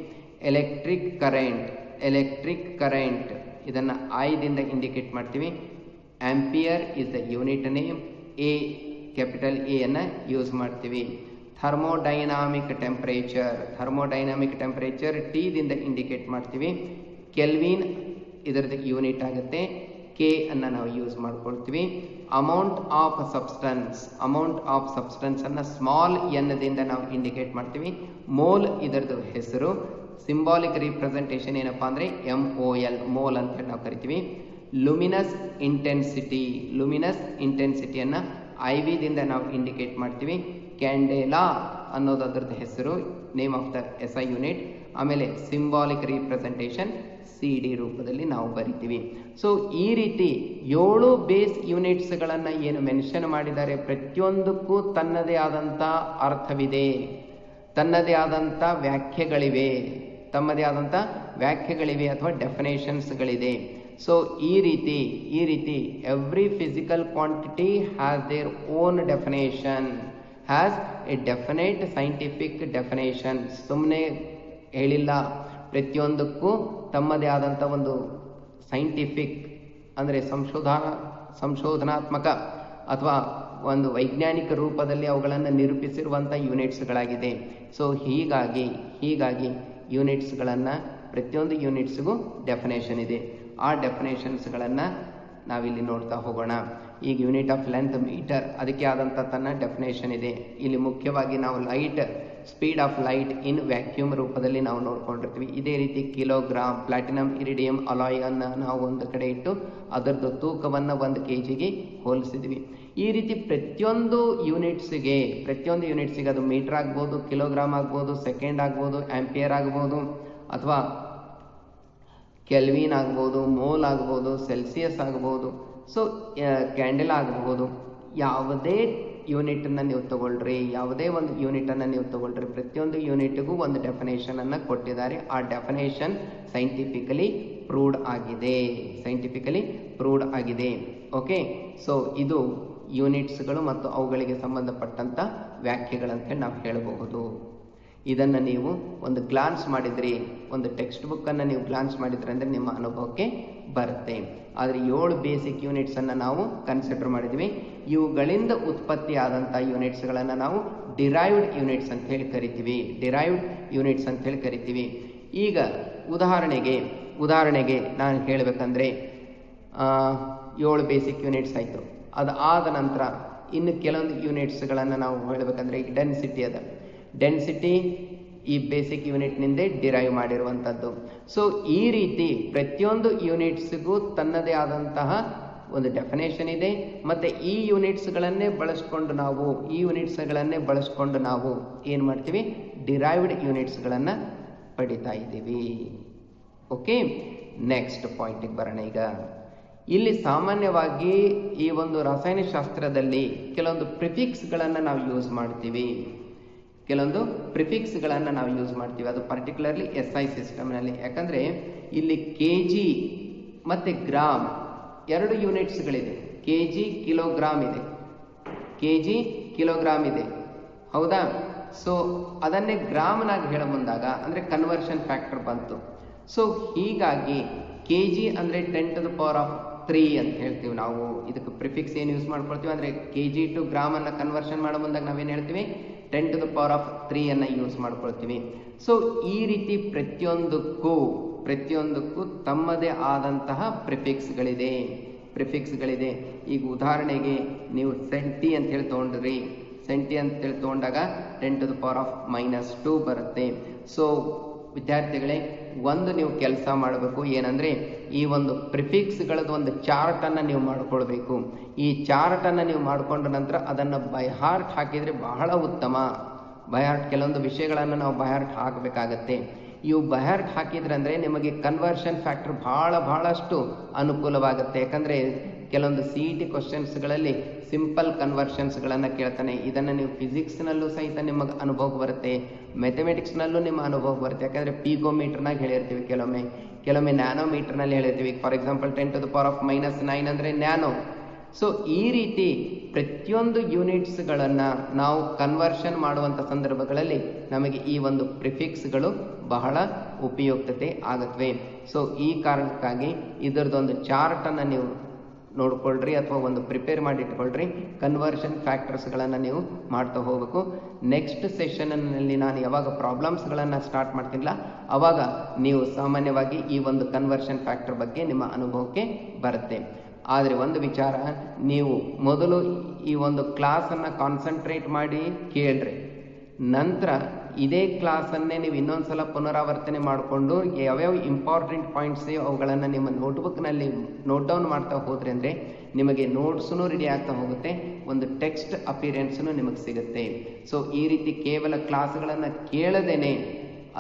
S1: ಎಲೆಕ್ಟ್ರಿಕ್ ಕರೆಂಟ್ ಇದನ್ನು ಐದಿಂದ ಇಂಡಿಕೇಟ್ ಮಾಡ್ತೀವಿ. Ampere is the unit name. A, capital A ಅನ್ನು ಯೂಸ್ ಮಾಡ್ತೀವಿ. ಥರ್ಮೋಡೈನಾಮಿಕ್ ಟೆಂಪರೇಚರ್ ಟಿ ದಿಂದ ಇಂಡಿಕೇಟ್ ಮಾಡ್ತೀವಿ. ಕೆಲ್ವಿನ್ ಇದರದ್ದು ಯೂನಿಟ್ ಆಗುತ್ತೆ. ಕೆ ಅನ್ನು ನಾವು ಯೂಸ್ ಮಾಡ್ಕೊಳ್ತೀವಿ. ಅಮೌಂಟ್ ಆಫ್ ಸಬ್ಸ್ಟೆನ್ಸ್ ಅನ್ನು ಸ್ಮಾಲ್ ಎನ್ದಿಂದ ನಾವು ಇಂಡಿಕೇಟ್ ಮಾಡ್ತೀವಿ. ಮೋಲ್ ಇದರದ್ದು ಹೆಸರು. ಸಿಂಬಾಲಿಕ್ ರಿಪ್ರೆಸೆಂಟೇಷನ್ ಏನಪ್ಪಾ ಅಂದರೆ MOL, ಮೋಲ್ ಅಂತ ಹೇಳಿ ನಾವು ಕರಿತೀವಿ. ಲುಮಿನಸ್ ಇಂಟೆನ್ಸಿಟಿಯನ್ನು IV ದಿಂದ ನಾವು ಇಂಡಿಕೇಟ್ ಮಾಡ್ತೀವಿ. ಕ್ಯಾಂಡೆಲಾ ಅನ್ನೋದು ಅದರದ್ದು ಹೆಸರು, name of the SI unit. ಆಮೇಲೆ ಸಿಂಬಾಲಿಕ್ ರಿಪ್ರೆಸೆಂಟೇಷನ್ CD ರೂಪದಲ್ಲಿ ನಾವು ಬರಿತೀವಿ. ಸೊ ಈ ರೀತಿ 7 ಬೇಸ್ ಯೂನಿಟ್ಸ್ಗಳನ್ನು ಏನು ಮೆನ್ಷನ್ ಮಾಡಿದ್ದಾರೆ, ಪ್ರತಿಯೊಂದಕ್ಕೂ ತನ್ನದೇ ಆದಂಥ ಅರ್ಥವಿದೆ, ತನ್ನದೇ ಆದಂಥ ವ್ಯಾಖ್ಯೆಗಳಿವೆ ಅಥವಾ ಡೆಫಿನೇಷನ್ಸ್ಗಳಿದೆ. ಸೊ ಈ ರೀತಿ every physical quantity has their own definition, has A definite scientific definition. ಸುಮ್ಮನೆ ಹೇಳಿಲ್ಲ, ಪ್ರತಿಯೊಂದಕ್ಕೂ ತಮ್ಮದೇ ಆದಂಥ ಒಂದು ಸೈಂಟಿಫಿಕ್ ಅಂದರೆ ಸಂಶೋಧನಾತ್ಮಕ ಅಥವಾ ಒಂದು ವೈಜ್ಞಾನಿಕ ರೂಪದಲ್ಲಿ ಅವುಗಳನ್ನು ನಿರೂಪಿಸಿರುವಂಥ ಯೂನಿಟ್ಸ್ಗಳಾಗಿದೆ. ಸೊ ಹೀಗಾಗಿ ಯೂನಿಟ್ಸ್ಗಳನ್ನು ಪ್ರತಿಯೊಂದು ಯೂನಿಟ್ಸ್ಗೂ ಡೆಫಿನೇಷನ್ ಇದೆ. ಆ ಡೆಫಿನೇಷನ್ಸ್ಗಳನ್ನು ನಾವಿಲ್ಲಿ ನೋಡ್ತಾ ಹೋಗೋಣ. ಈಗ ಯೂನಿಟ್ ಆಫ್ ಲೆಂತ್ ಮೀಟರ್, ಅದಕ್ಕೆ ಆದಂಥ ತನ್ನ ಡೆಫಿನೇಷನ್ ಇದೆ. ಇಲ್ಲಿ ಮುಖ್ಯವಾಗಿ ನಾವು speed of light in vacuum ರೂಪದಲ್ಲಿ ನಾವು ನೋಡ್ಕೊಂಡಿರ್ತೀವಿ. ಇದೇ ರೀತಿ ಕಿಲೋಗ್ರಾಮ್, ಪ್ಲಾಟಿನಮ್ ಇರಿಡಿಯಂ ಅಲಾಯ್ ಅನ್ನು ನಾವು ಒಂದು ಕಡೆ ಇಟ್ಟು ಅದರದ್ದು ತೂಕವನ್ನು 1 kgಗೆ ಹೋಲಿಸಿದ್ವಿ. ಈ ರೀತಿ ಪ್ರತಿಯೊಂದು ಯೂನಿಟ್ಸಿಗೆ ಅದು ಮೀಟರ್ ಆಗ್ಬೋದು, ಕಿಲೋಗ್ರಾಮ್ ಆಗ್ಬೋದು, ಸೆಕೆಂಡ್ ಆಗ್ಬೋದು, ಆಂಪಿಯರ್ ಆಗ್ಬೋದು, ಅಥವಾ ಕೆಲ್ವಿನ್ ಆಗ್ಬೋದು, ಮೋಲ್ ಆಗ್ಬೋದು, ಸೆಲ್ಸಿಯಸ್ ಆಗ್ಬೋದು, ಸೊ ಕ್ಯಾಂಡೆಲ್ ಆಗಬಹುದು. ಯಾವುದೇ ಯೂನಿಟನ್ನು ನೀವು ತಗೊಳ್ರಿ, ಪ್ರತಿಯೊಂದು ಯೂನಿಟ್ಗೂ ಒಂದು ಡೆಫಿನೇಷನನ್ನು ಕೊಟ್ಟಿದ್ದಾರೆ. ಆ ಡೆಫಿನೇಷನ್ ಸೈಂಟಿಫಿಕಲಿ ಪ್ರೂವ್ಡ್ ಆಗಿದೆ. ಓಕೆ, ಸೊ ಇದು ಯೂನಿಟ್ಸ್ಗಳು ಮತ್ತು ಅವುಗಳಿಗೆ ಸಂಬಂಧಪಟ್ಟಂಥ ವ್ಯಾಖ್ಯೆಗಳಂತೇಳಿ ನಾವು ಹೇಳಬಹುದು. ಇದನ್ನು ನೀವು ಒಂದು ಗ್ಲಾನ್ಸ್ ಮಾಡಿದ್ರಿ, ಒಂದು ಟೆಕ್ಸ್ಟ್ ಬುಕ್ಕನ್ನು ನೀವು ಗ್ಲಾನ್ಸ್ ಮಾಡಿದ್ರಿ ಅಂದರೆ ನಿಮ್ಮ ಅನುಭವಕ್ಕೆ ಬರುತ್ತೆ. ಆದರೆ 7 ಬೇಸಿಕ್ ಯೂನಿಟ್ಸನ್ನು ನಾವು ಕನ್ಸಿಡರ್ ಮಾಡಿದ್ವಿ. ಇವುಗಳಿಂದ ಉತ್ಪತ್ತಿ ಆದಂಥ ಯೂನಿಟ್ಸ್ಗಳನ್ನು ನಾವು ಡಿರೈವ್ಡ್ ಯೂನಿಟ್ಸ್ ಅಂತ ಹೇಳಿ ಕರಿತೀವಿ. ಈಗ ಉದಾಹರಣೆಗೆ ನಾನು ಹೇಳಬೇಕಂದ್ರೆ 7 ಬೇಸಿಕ್ ಯೂನಿಟ್ಸ್ ಆಯಿತು. ಅದಾದ ನಂತರ ಇನ್ನು ಕೆಲವೊಂದು ಯೂನಿಟ್ಸ್ಗಳನ್ನು ನಾವು ಹೇಳಬೇಕಂದ್ರೆ ಈಗ ಡೆನ್ಸಿಟಿ ಈ ಬೇಸಿಕ್ ಯೂನಿಟ್ನಿಂದ ಡಿರೈವ್ ಮಾಡಿರುವಂಥದ್ದು. ಸೊ ಈ ರೀತಿ ಪ್ರತಿಯೊಂದು ಯೂನಿಟ್ಸ್ಗೂ ತನ್ನದೇ ಆದಂತಹ ಒಂದು ಡೆಫಿನೇಷನ್ ಇದೆ. ಮತ್ತು ಈ ಯೂನಿಟ್ಸ್ಗಳನ್ನೇ ಬಳಸ್ಕೊಂಡು ನಾವು ಏನು ಮಾಡ್ತೀವಿ, ಡಿರೈವ್ಡ್ ಯೂನಿಟ್ಸ್ಗಳನ್ನು ಪಡಿತಾ ಇದ್ದೀವಿ. ಓಕೆ, ನೆಕ್ಸ್ಟ್ ಪಾಯಿಂಟಿಗೆ ಬರೋಣ. ಈಗ ಇಲ್ಲಿ ಸಾಮಾನ್ಯವಾಗಿ ಈ ಒಂದು ರಸಾಯನಶಾಸ್ತ್ರದಲ್ಲಿ ಕೆಲವೊಂದು ಪ್ರಿಫಿಕ್ಸ್ಗಳನ್ನು ನಾವು ಯೂಸ್ ಮಾಡ್ತೀವಿ. ಅದು ಪರ್ಟಿಕ್ಯುಲರ್ಲಿ SI ಸಿಸ್ಟಮ್ನಲ್ಲಿ. ಯಾಕಂದರೆ ಇಲ್ಲಿ kg ಮತ್ತು ಗ್ರಾಮ್ 2 ಯೂನಿಟ್ಸ್ಗಳಿದೆ. kg ಕಿಲೋಗ್ರಾಮ್ ಇದೆ, ಹೌದಾ? ಸೊ ಅದನ್ನೇ ಗ್ರಾಮ್ನಾಗಿ ಹೇಳ ಮುಂದಾಗ ಅಂದರೆ ಕನ್ವರ್ಷನ್ ಫ್ಯಾಕ್ಟರ್ ಬಂತು. ಸೊ ಹೀಗಾಗಿ kg ಅಂದರೆ 10⁻³ ಅಂತ ಹೇಳ್ತೀವಿ ನಾವು. ಇದಕ್ಕೆ ಪ್ರಿಫಿಕ್ಸ್ ಏನು ಯೂಸ್ ಮಾಡ್ಕೊಳ್ತೀವಿ ಅಂದರೆ kg ಟು ಗ್ರಾಮ್ ಅನ್ನು ಕನ್ವರ್ಷನ್ ಮಾಡೋ ಮುಂದಾಗ ನಾವೇನು ಹೇಳ್ತೀವಿ, 10⁻³ ಅನ್ನು ಯೂಸ್ ಮಾಡ್ಕೊಳ್ತೀವಿ. ಸೊ ಈ ರೀತಿ ಪ್ರತಿಯೊಂದಕ್ಕೂ ತಮ್ಮದೇ ಆದಂತಹ ಪ್ರಿಫಿಕ್ಸ್ಗಳಿದೆ. ಈಗ ಉದಾಹರಣೆಗೆ ನೀವು ಸೆಂಟಿ ಅಂತ ಹೇಳಿ ತೊಗೊಂಡಾಗ 10⁻² ಬರುತ್ತೆ. ಸೊ ವಿದ್ಯಾರ್ಥಿಗಳೇ, ಒಂದು ನೀವು ಕೆಲಸ ಮಾಡಬೇಕು, ಏನಂದರೆ ಈ ಒಂದು ಪ್ರಿಫಿಕ್ಸ್ಗಳದ್ದು ಒಂದು ಚಾರ್ಟನ್ನು ನೀವು ಮಾಡ್ಕೊಳ್ಬೇಕು. ಈ ಚಾರ್ಟನ್ನು ನೀವು ಮಾಡಿಕೊಂಡ ನಂತರ ಅದನ್ನು ಬೈ ಹಾರ್ಟ್ ಹಾಕಿದರೆ ಬಹಳ ಉತ್ತಮ. ಬೈ ಹಾರ್ಟ್ ಕೆಲವೊಂದು ವಿಷಯಗಳನ್ನು ನಾವು ಬೈ ಹಾರ್ಟ್ ಹಾಕಬೇಕಾಗತ್ತೆ. ಇವು ಬೈ ಹಾರ್ಟ್ ಹಾಕಿದ್ರೆ ಅಂದರೆ ನಿಮಗೆ ಕನ್ವರ್ಷನ್ ಫ್ಯಾಕ್ಟರ್ ಬಹಳಷ್ಟು ಅನುಕೂಲವಾಗುತ್ತೆ. ಯಾಕಂದರೆ ಕೆಲವೊಂದು CET ಕ್ವಶನ್ಸ್ಗಳಲ್ಲಿ ಸಿಂಪಲ್ ಕನ್ವರ್ಷನ್ಸ್ಗಳನ್ನು ಕೇಳ್ತಾನೆ. ಇದನ್ನು ನೀವು ಫಿಸಿಕ್ಸ್ನಲ್ಲೂ ಸಹಿತ ನಿಮಗೆ ಅನುಭವ ಬರುತ್ತೆ, ಮ್ಯಾಥಮೆಟಿಕ್ಸ್ನಲ್ಲೂ ನಿಮ್ಮ ಅನುಭವ ಬರುತ್ತೆ. ಯಾಕಂದರೆ ಪಿಕೋಮೀಟರ್ನಾಗ ಹೇಳಿರ್ತೀವಿ, ಕೆಲವೊಮ್ಮೆ ನ್ಯಾನೋಮೀಟರ್ನಲ್ಲಿ ಹೇಳಿರ್ತೀವಿ. ಫಾರ್ ಎಕ್ಸಾಂಪಲ್ 10⁻⁻⁹ ಅಂದರೆ ನ್ಯಾನೋ. ಸೊ ಈ ರೀತಿ ಪ್ರತಿಯೊಂದು ಯೂನಿಟ್ಸ್ಗಳನ್ನು ನಾವು ಕನ್ವರ್ಷನ್ ಮಾಡುವಂಥ ಸಂದರ್ಭಗಳಲ್ಲಿ ನಮಗೆ ಈ ಒಂದು ಪ್ರಿಫಿಕ್ಸ್ಗಳು ಬಹಳ ಉಪಯುಕ್ತತೆ ಆಗುತ್ತವೆ. ಸೊ ಈ ಕಾರಣಕ್ಕಾಗಿ ಇದರದೊಂದು ಚಾರ್ಟನ್ನು ನೀವು ನೋಡ್ಕೊಳ್ರಿ ಅಥವಾ ಒಂದು ಪ್ರಿಪೇರ್ ಮಾಡಿ ಇಟ್ಕೊಳ್ರಿ. ಕನ್ವರ್ಷನ್ ಫ್ಯಾಕ್ಟರ್ಸ್ಗಳನ್ನು ನೀವು ಮಾಡ್ತಾ ಹೋಗಬೇಕು. ನೆಕ್ಸ್ಟ್ ಸೆಷನ್ನಲ್ಲಿ ನಾನು ಯಾವಾಗ ಪ್ರಾಬ್ಲಮ್ಸ್ಗಳನ್ನು ಸ್ಟಾರ್ಟ್ ಮಾಡ್ತೀನಿಲ್ಲ ಆವಾಗ ನೀವು ಸಾಮಾನ್ಯವಾಗಿ ಈ ಒಂದು ಕನ್ವರ್ಷನ್ ಫ್ಯಾಕ್ಟರ್ ಬಗ್ಗೆ ನಿಮ್ಮ ಅನುಭವಕ್ಕೆ ಬರುತ್ತೆ. ಆದರೆ ಒಂದು ವಿಚಾರ, ನೀವು ಮೊದಲು ಈ ಒಂದು ಕ್ಲಾಸನ್ನು ಕಾನ್ಸಂಟ್ರೇಟ್ ಮಾಡಿ ಕೇಳ್ರಿ. ನಂತರ ಇದೇ ಕ್ಲಾಸನ್ನೇ ನೀವು ಇನ್ನೊಂದು ಸಲ ಪುನರಾವರ್ತನೆ ಮಾಡಿಕೊಂಡು ಯಾವ್ಯಾವ ಇಂಪಾರ್ಟೆಂಟ್ ಪಾಯಿಂಟ್ಸ್ ಅವುಗಳನ್ನು ನಿಮ್ಮ ನೋಟ್ಬುಕ್ನಲ್ಲಿ ನೋಟ್ ಡೌನ್ ಮಾಡ್ತಾ ಹೋದ್ರಿ ಅಂದರೆ ನಿಮಗೆ ನೋಟ್ಸೂ ರೆಡಿ ಆಗ್ತಾ ಹೋಗುತ್ತೆ, ಒಂದು ಟೆಕ್ಸ್ಟ್ ಅಪಿಯರೆನ್ಸ್ನು ನಿಮಗೆ ಸಿಗುತ್ತೆ. ಸೊ ಈ ರೀತಿ ಕೇವಲ ಕ್ಲಾಸ್ಗಳನ್ನು ಕೇಳದೇನೆ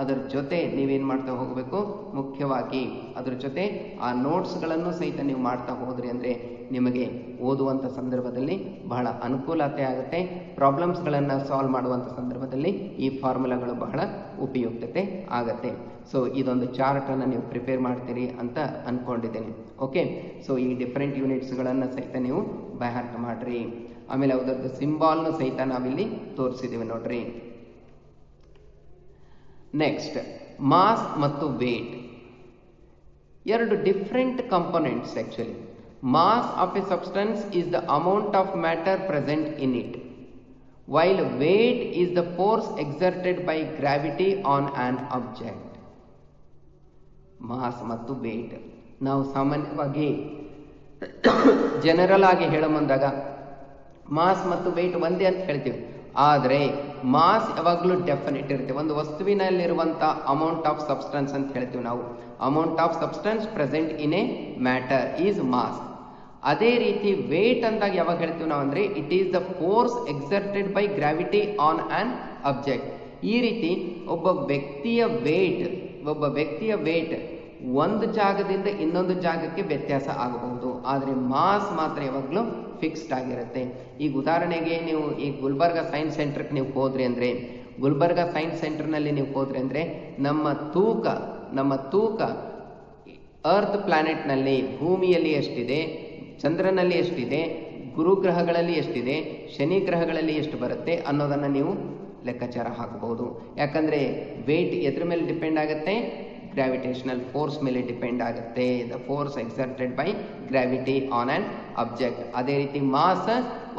S1: ಅದರ ಜೊತೆ ನೀವೇನು ಮಾಡ್ತಾ ಹೋಗಬೇಕು, ಮುಖ್ಯವಾಗಿ ಅದರ ಜೊತೆ ಆ ನೋಟ್ಸ್ಗಳನ್ನು ಸಹಿತ ನೀವು ಮಾಡ್ತಾ ಹೋದ್ರಿ ಅಂದರೆ ನಿಮಗೆ ಓದುವಂಥ ಸಂದರ್ಭದಲ್ಲಿ ಬಹಳ ಅನುಕೂಲತೆ ಆಗುತ್ತೆ. ಪ್ರಾಬ್ಲಮ್ಸ್ಗಳನ್ನು ಸಾಲ್ವ್ ಮಾಡುವಂಥ ಸಂದರ್ಭದಲ್ಲಿ ಈ ಫಾರ್ಮುಲಾಗಳು ಬಹಳ ಉಪಯುಕ್ತತೆ ಆಗುತ್ತೆ. ಸೊ ಇದೊಂದು ಚಾರ್ಟನ್ನು ನೀವು ಪ್ರಿಪೇರ್ ಮಾಡ್ತೀರಿ ಅಂತ ಅಂದ್ಕೊಂಡಿದ್ದೇನೆ. ಓಕೆ, ಸೊ ಈ ಡಿಫ್ರೆಂಟ್ ಯೂನಿಟ್ಸ್ಗಳನ್ನು ಸಹಿತ ನೀವು ಬೈ ಹಾರ್ಟ್ ಮಾಡಿರಿ. ಆಮೇಲೆ ಅದರದ್ದು ಸಿಂಬಾಲ್ನು ಸಹಿತ ನಾವಿಲ್ಲಿ ತೋರಿಸಿದ್ದೀವಿ ನೋಡ್ರಿ. ನೆಕ್ಸ್ಟ್, ಮಾಸ್ ಮತ್ತು ವೇಟ್ ಎರಡು different components. Actually mass of a substance is the amount of matter present in it, while weight is the force exerted by gravity on on object. Mass ಮತ್ತು ವೇಟ್ ನಾವು ಸಾಮಾನ್ಯವಾಗಿ general ಆಗಿ ಹೇಳ ಮುಂದಾಗ mass ಮತ್ತು wait ಒಂದೇ ಅಂತ ಹೇಳ್ತೀವಿ. ಆದರೆ ಮಾಸ್ ಯಾವಾಗಲೂ ಡೆಫಿನೆಟ್ ಇರುತ್ತೆ. ಒಂದು ವಸ್ತುವಿನಲ್ಲಿರುವಂಥ ಅಮೌಂಟ್ ಆಫ್ ಸಬ್ಸ್ಟೆನ್ಸ್ ಅಂತ ಹೇಳ್ತೀವಿ ನಾವು. Amount of substance present in a matter is mass. ಅದೇ ರೀತಿ ವೇಟ್ ಅಂದಾಗ ಯಾವಾಗ ಹೇಳ್ತೀವಿ ನಾವು ಅಂದರೆ it is the force exerted by gravity on on object. ಈ ರೀತಿ ಒಬ್ಬ ವ್ಯಕ್ತಿಯ ವೇಟ್ ಒಂದು ಜಾಗದಿಂದ ಇನ್ನೊಂದು ಜಾಗಕ್ಕೆ ವ್ಯತ್ಯಾಸ ಆಗಬಹುದು, ಆದರೆ ಮಾಸ್ ಮಾತ್ರ ಯಾವಾಗಲೂ ಫಿಕ್ಸ್ಡ್ ಆಗಿರುತ್ತೆ. ಈಗ ಉದಾಹರಣೆಗೆ ನೀವು ಈ ಗುಲ್ಬರ್ಗಾ ಸೈನ್ಸ್ ಸೆಂಟರ್ಗೆ ನೀವು ಹೋದ್ರಿ ಅಂದರೆ, ಗುಲ್ಬರ್ಗಾ ಸೈನ್ಸ್ ಸೆಂಟರ್ನಲ್ಲಿ ನೀವು ಹೋದ್ರಿ ಅಂದರೆ ನಮ್ಮ ತೂಕ ಅರ್ತ್ ಪ್ಲಾನೆಟ್ನಲ್ಲಿ ಭೂಮಿಯಲ್ಲಿ ಎಷ್ಟಿದೆ, ಚಂದ್ರನಲ್ಲಿ ಎಷ್ಟಿದೆ, ಗುರುಗ್ರಹಗಳಲ್ಲಿ ಎಷ್ಟಿದೆ, ಶನಿ ಗ್ರಹಗಳಲ್ಲಿ ಎಷ್ಟು ಬರುತ್ತೆ ಅನ್ನೋದನ್ನು ನೀವು ಲೆಕ್ಕಾಚಾರ ಹಾಕಬಹುದು. ಯಾಕಂದರೆ ವೇಟ್ ಎದ್ರ ಮೇಲೆ ಡಿಪೆಂಡ್ ಆಗುತ್ತೆ, ಗ್ರಾವಿಟೇಷನಲ್ ಫೋರ್ಸ್ ಮೇಲೆ ಡಿಪೆಂಡ್ ಆಗುತ್ತೆ. The force exerted by gravity on on object. ಅದೇ ರೀತಿ ಮಾಸ್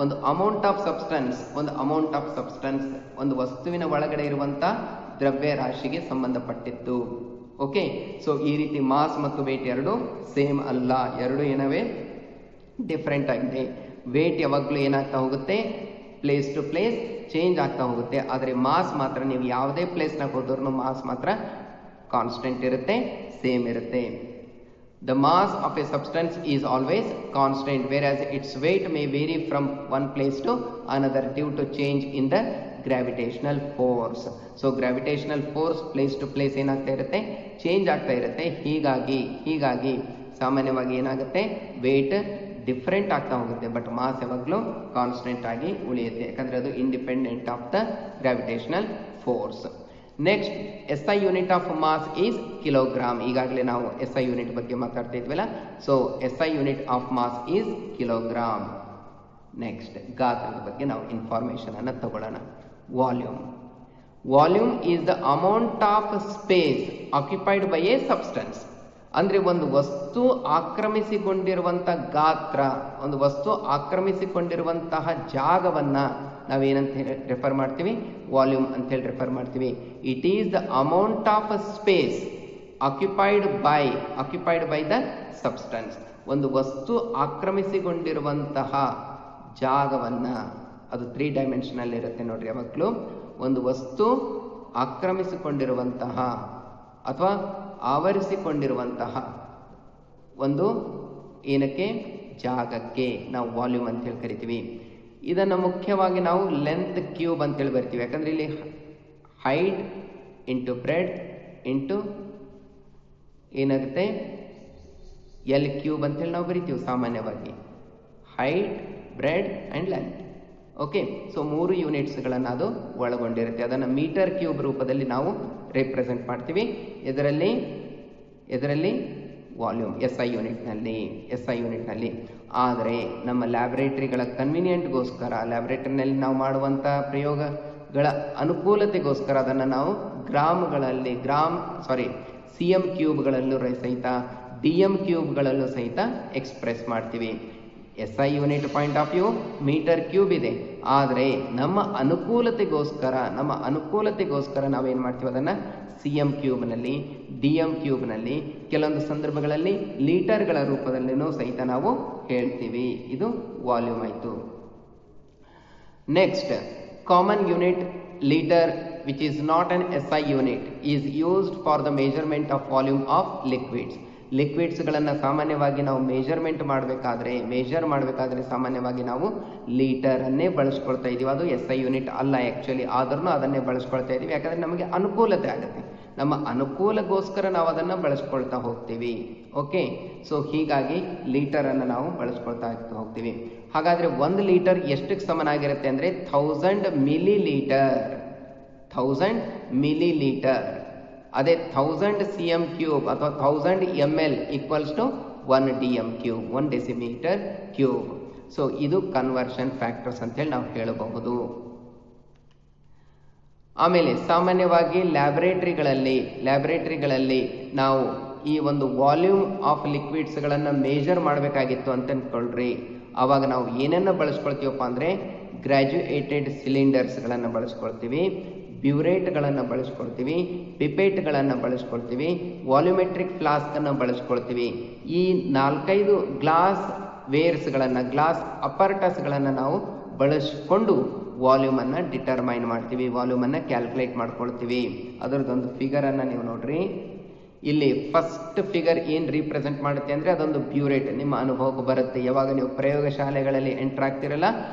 S1: ಒಂದು ಅಮೌಂಟ್ ಆಫ್ ಸಬ್ಸ್ಟೆನ್ಸ್, ಒಂದು ವಸ್ತುವಿನ ಒಳಗಡೆ ಇರುವಂಥ ದ್ರವ್ಯ ರಾಶಿಗೆ ಸಂಬಂಧಪಟ್ಟಿದ್ದು. ಓಕೆ, ಸೊ ಈ ರೀತಿ ಮಾಸ್ ಮತ್ತು ವೇಟ್ ಎರಡು ಸೇಮ್ ಅಲ್ಲ, ಎರಡು ಏನವೇ ಡಿಫ್ರೆಂಟ್ ಆಗಿದೆ. ವೇಟ್ ಯಾವಾಗಲೂ ಏನಾಗ್ತಾ ಹೋಗುತ್ತೆ, ಪ್ಲೇಸ್ ಟು ಪ್ಲೇಸ್ ಚೇಂಜ್ ಆಗ್ತಾ ಹೋಗುತ್ತೆ. ಆದರೆ ಮಾಸ್ ಮಾತ್ರ ನೀವು ಯಾವುದೇ ಪ್ಲೇಸ್ನಾಗ ಹೋದ್ರೂ ಮಾಸ್ ಮಾತ್ರ ಕಾನ್ಸ್ಟೆಂಟ್ ಇರುತ್ತೆ, ಸೇಮ್ ಇರುತ್ತೆ. The mass of a substance is always constant, whereas its weight may vary from one place to another due to change in the gravitational force. So gravitational force place to place ಏನಾಗ್ತಾ ಇರುತ್ತೆ, change ಆಗ್ತಾ ಇರುತ್ತೆ. ಹೀಗಾಗಿ ಸಾಮಾನ್ಯವಾಗಿ ಏನಾಗುತ್ತೆ, wait different ಆಗ್ತಾ ಹೋಗುತ್ತೆ, but mass ಯಾವಾಗಲೂ ಕಾನ್ಸ್ಟೆಂಟ್ ಆಗಿ ಉಳಿಯುತ್ತೆ, ಯಾಕಂದರೆ ಅದು independent of the gravitational force. Next, SI unit of mass is kilogram. ಈಗಾಗಲೇ ನಾವು SI ಯೂನಿಟ್ ಬಗ್ಗೆ ಮಾತಾಡ್ತಾ ಇದ್ವಲ್ಲ, so SI unit of mass is kilogram. Next, ಗಾತ್ರದ ಬಗ್ಗೆ ನಾವು ಇನ್ಫಾರ್ಮೇಷನ್ ಅನ್ನು ತಗೊಳ್ಳೋಣ. Volume is the amount of space occupied by a substance. ಅಂದರೆ ಒಂದು ವಸ್ತು ಆಕ್ರಮಿಸಿಕೊಂಡಿರುವಂಥ ಗಾತ್ರ, ಒಂದು ವಸ್ತು ಆಕ್ರಮಿಸಿಕೊಂಡಿರುವಂತಹ ಜಾಗವನ್ನು ನಾವೇನಂತ ರೆಫರ್ ಮಾಡ್ತೀವಿ, ವಾಲ್ಯೂಮ್ ಅಂತೇಳಿ ರೆಫರ್ ಮಾಡ್ತೀವಿ. It is the amount of space occupied by the substance. ಒಂದು ವಸ್ತು ಆಕ್ರಮಿಸಿಕೊಂಡಿರುವಂತಹ ಜಾಗವನ್ನು, ಅದು 3 ಡೈಮೆನ್ಷನಲ್ಲಿ ಇರುತ್ತೆ ನೋಡ್ರಿ. ಯಾವಾಗಲೂ ಒಂದು ವಸ್ತು ಆಕ್ರಮಿಸಿಕೊಂಡಿರುವಂತಹ ಅಥವಾ ಆವರಿಸಿಕೊಂಡಿರುವಂತಹ ಒಂದು ಏನಕ್ಕೆ ಜಾಗಕ್ಕೆ ನಾವು ವಾಲ್ಯೂಮ್ ಅಂತೇಳಿ ಕರಿತೀವಿ. ಇದನ್ನು ಮುಖ್ಯವಾಗಿ ನಾವು ಲೆಂತ್ ಕ್ಯೂಬ್ ಅಂತೇಳಿ ಬರ್ತೀವಿ. ಯಾಕಂದ್ರೆ ಇಲ್ಲಿ ಹೈಟ್ ಇಂಟು ಬ್ರೆಡ್ ಇಂಟು ಏನಾಗುತ್ತೆ ಎಲ್ ಕ್ಯೂಬ್ ಅಂತೇಳಿ ನಾವು ಬರಿತೀವಿ ಸಾಮಾನ್ಯವಾಗಿ. Height, bread and length. Okay, so 3 ಯೂನಿಟ್ಸ್ಗಳನ್ನು ಅದು ಒಳಗೊಂಡಿರುತ್ತೆ. ಅದನ್ನು ಮೀಟರ್ ಕ್ಯೂಬ್ ರೂಪದಲ್ಲಿ ನಾವು ರಿಪ್ರೆಸೆಂಟ್ ಮಾಡ್ತೀವಿ. ಇದರಲ್ಲಿ ವಾಲ್ಯೂಮ್ SI ಯೂನಿಟ್ನಲ್ಲಿ. ಆದರೆ ನಮ್ಮ ಲ್ಯಾಬೊರೇಟರಿಗಳ ಕನ್ವಿನಿಯೆಂಟ್ಗೋಸ್ಕರ, ಲ್ಯಾಬೊರೇಟರಿನಲ್ಲಿ ನಾವು ಮಾಡುವಂಥ ಪ್ರಯೋಗಗಳ ಅನುಕೂಲತೆಗೋಸ್ಕರ ಅದನ್ನು ನಾವು CM ಕ್ಯೂಬ್ಗಳಲ್ಲೂ ಸಹಿತ DM ಕ್ಯೂಬ್ಗಳಲ್ಲೂ ಸಹಿತ ಎಕ್ಸ್ಪ್ರೆಸ್ ಮಾಡ್ತೀವಿ. SI unit point of view metre cube ಇದೆ. ಆದರೆ ನಮ್ಮ ಅನುಕೂಲತೆಗೋಸ್ಕರ ನಾವೇನು ಮಾಡ್ತೀವಿ, ಅದನ್ನು CM ಕ್ಯೂಬ್ನಲ್ಲಿ, DM ಕ್ಯೂಬ್ನಲ್ಲಿ, ಕೆಲವೊಂದು ಸಂದರ್ಭಗಳಲ್ಲಿ ಲೀಟರ್ಗಳ ರೂಪದಲ್ಲಿನೂ ಸಹಿತ ನಾವು ಹೇಳ್ತೀವಿ. ಇದು ವಾಲ್ಯೂಮ್ ಆಯಿತು. Next, common unit litre which is not an SI unit is used for the measurement of volume of ಲಿಕ್ವಿಡ್ಸ್ಗಳನ್ನು ಸಾಮಾನ್ಯವಾಗಿ ನಾವು ಮೆಜರ್ ಮಾಡಬೇಕಾದ್ರೆ ಸಾಮಾನ್ಯವಾಗಿ ನಾವು ಲೀಟರನ್ನೇ ಬಳಸ್ಕೊಳ್ತಾ ಇದ್ದೀವಿ. ಅದು SI ಯೂನಿಟ್ ಅಲ್ಲ ಆ್ಯಕ್ಚುಲಿ, ಆದ್ರೂ ಅದನ್ನೇ ಬಳಸ್ಕೊಳ್ತಾ ಇದ್ದೀವಿ. ಯಾಕಂದರೆ ನಮಗೆ ಅನುಕೂಲತೆ ಆಗುತ್ತೆ, ನಮ್ಮ ಅನುಕೂಲಗೋಸ್ಕರ ನಾವು ಅದನ್ನು ಬಳಸ್ಕೊಳ್ತಾ ಹೋಗ್ತೀವಿ. ಓಕೆ, ಸೊ ಹೀಗಾಗಿ ಲೀಟರನ್ನು ನಾವು ಬಳಸ್ಕೊಳ್ತಾ ಹೋಗ್ತೀವಿ. ಹಾಗಾದರೆ 1 ಲೀಟರ್ ಎಷ್ಟಕ್ಕೆ ಸಮನಾಗಿರುತ್ತೆ ಅಂದರೆ 1000 ಮಿಲಿಲೀಟರ್. ಅದೇ 1000 CM ಕ್ಯೂಬ್ ಅಥವಾ 1000 ml equals to 1 DM cube, 1 decimetre cube. So ಇದು ಕನ್ವರ್ಷನ್ ಫ್ಯಾಕ್ಟರ್ಸ್ ಅಂತೇಳಿ ನಾವು ಹೇಳಬಹುದು. ಆಮೇಲೆ ಸಾಮಾನ್ಯವಾಗಿ ಲ್ಯಾಬೊರೇಟರಿಗಳಲ್ಲಿ ನಾವು ಈ ಒಂದು ವಾಲ್ಯೂಮ್ ಆಫ್ ಲಿಕ್ವಿಡ್ಸ್ಗಳನ್ನು ಮೇಜರ್ ಮಾಡಬೇಕಾಗಿತ್ತು ಅಂತ ಅಂದ್ಕೊಳ್ರಿ. ಆವಾಗ ನಾವು ಏನನ್ನು ಬಳಸ್ಕೊಳ್ತೀವಪ್ಪ ಅಂದರೆ ಗ್ರ್ಯಾಜುಯೇಟೆಡ್ ಸಿಲಿಂಡರ್ಸ್ಗಳನ್ನು ಬಳಸ್ಕೊಳ್ತೀವಿ, ಬ್ಯೂರೇಟ್ಗಳನ್ನು ಬಳಸ್ಕೊಳ್ತೀವಿ, ಪಿಪೇಟ್ಗಳನ್ನು ಬಳಸ್ಕೊಳ್ತೀವಿ, ವಾಲ್ಯೂಮೆಟ್ರಿಕ್ ಫ್ಲಾಸ್ಕನ್ನು ಬಳಸ್ಕೊಳ್ತೀವಿ. ಈ 4-5 ಗ್ಲಾಸ್ ಗ್ಲಾಸ್ ಅಪರ್ಟಸ್ಗಳನ್ನು ನಾವು ಬಳಸಿಕೊಂಡು ವಾಲ್ಯೂಮನ್ನು ಡಿಟರ್ಮೈನ್ ಮಾಡ್ತೀವಿ, ವಾಲ್ಯೂಮನ್ನು ಕ್ಯಾಲ್ಕುಲೇಟ್ ಮಾಡ್ಕೊಳ್ತೀವಿ. ಅದರದ್ದೊಂದು ಫಿಗರನ್ನು ನೀವು ನೋಡ್ರಿ. ಇಲ್ಲಿ ಫಸ್ಟ್ ಫಿಗರ್ ಏನು ರೀಪ್ರೆಸೆಂಟ್ ಮಾಡುತ್ತೆ ಅಂದರೆ ಅದೊಂದು ಬ್ಯೂರೇಟ್. ನಿಮ್ಮ ಅನುಭವಕ್ಕೆ ಬರುತ್ತೆ, ಯಾವಾಗ ನೀವು ಪ್ರಯೋಗಶಾಲೆಗಳಲ್ಲಿ ಎಂಟರ್ ಆಗ್ತಿರಲ್ಲ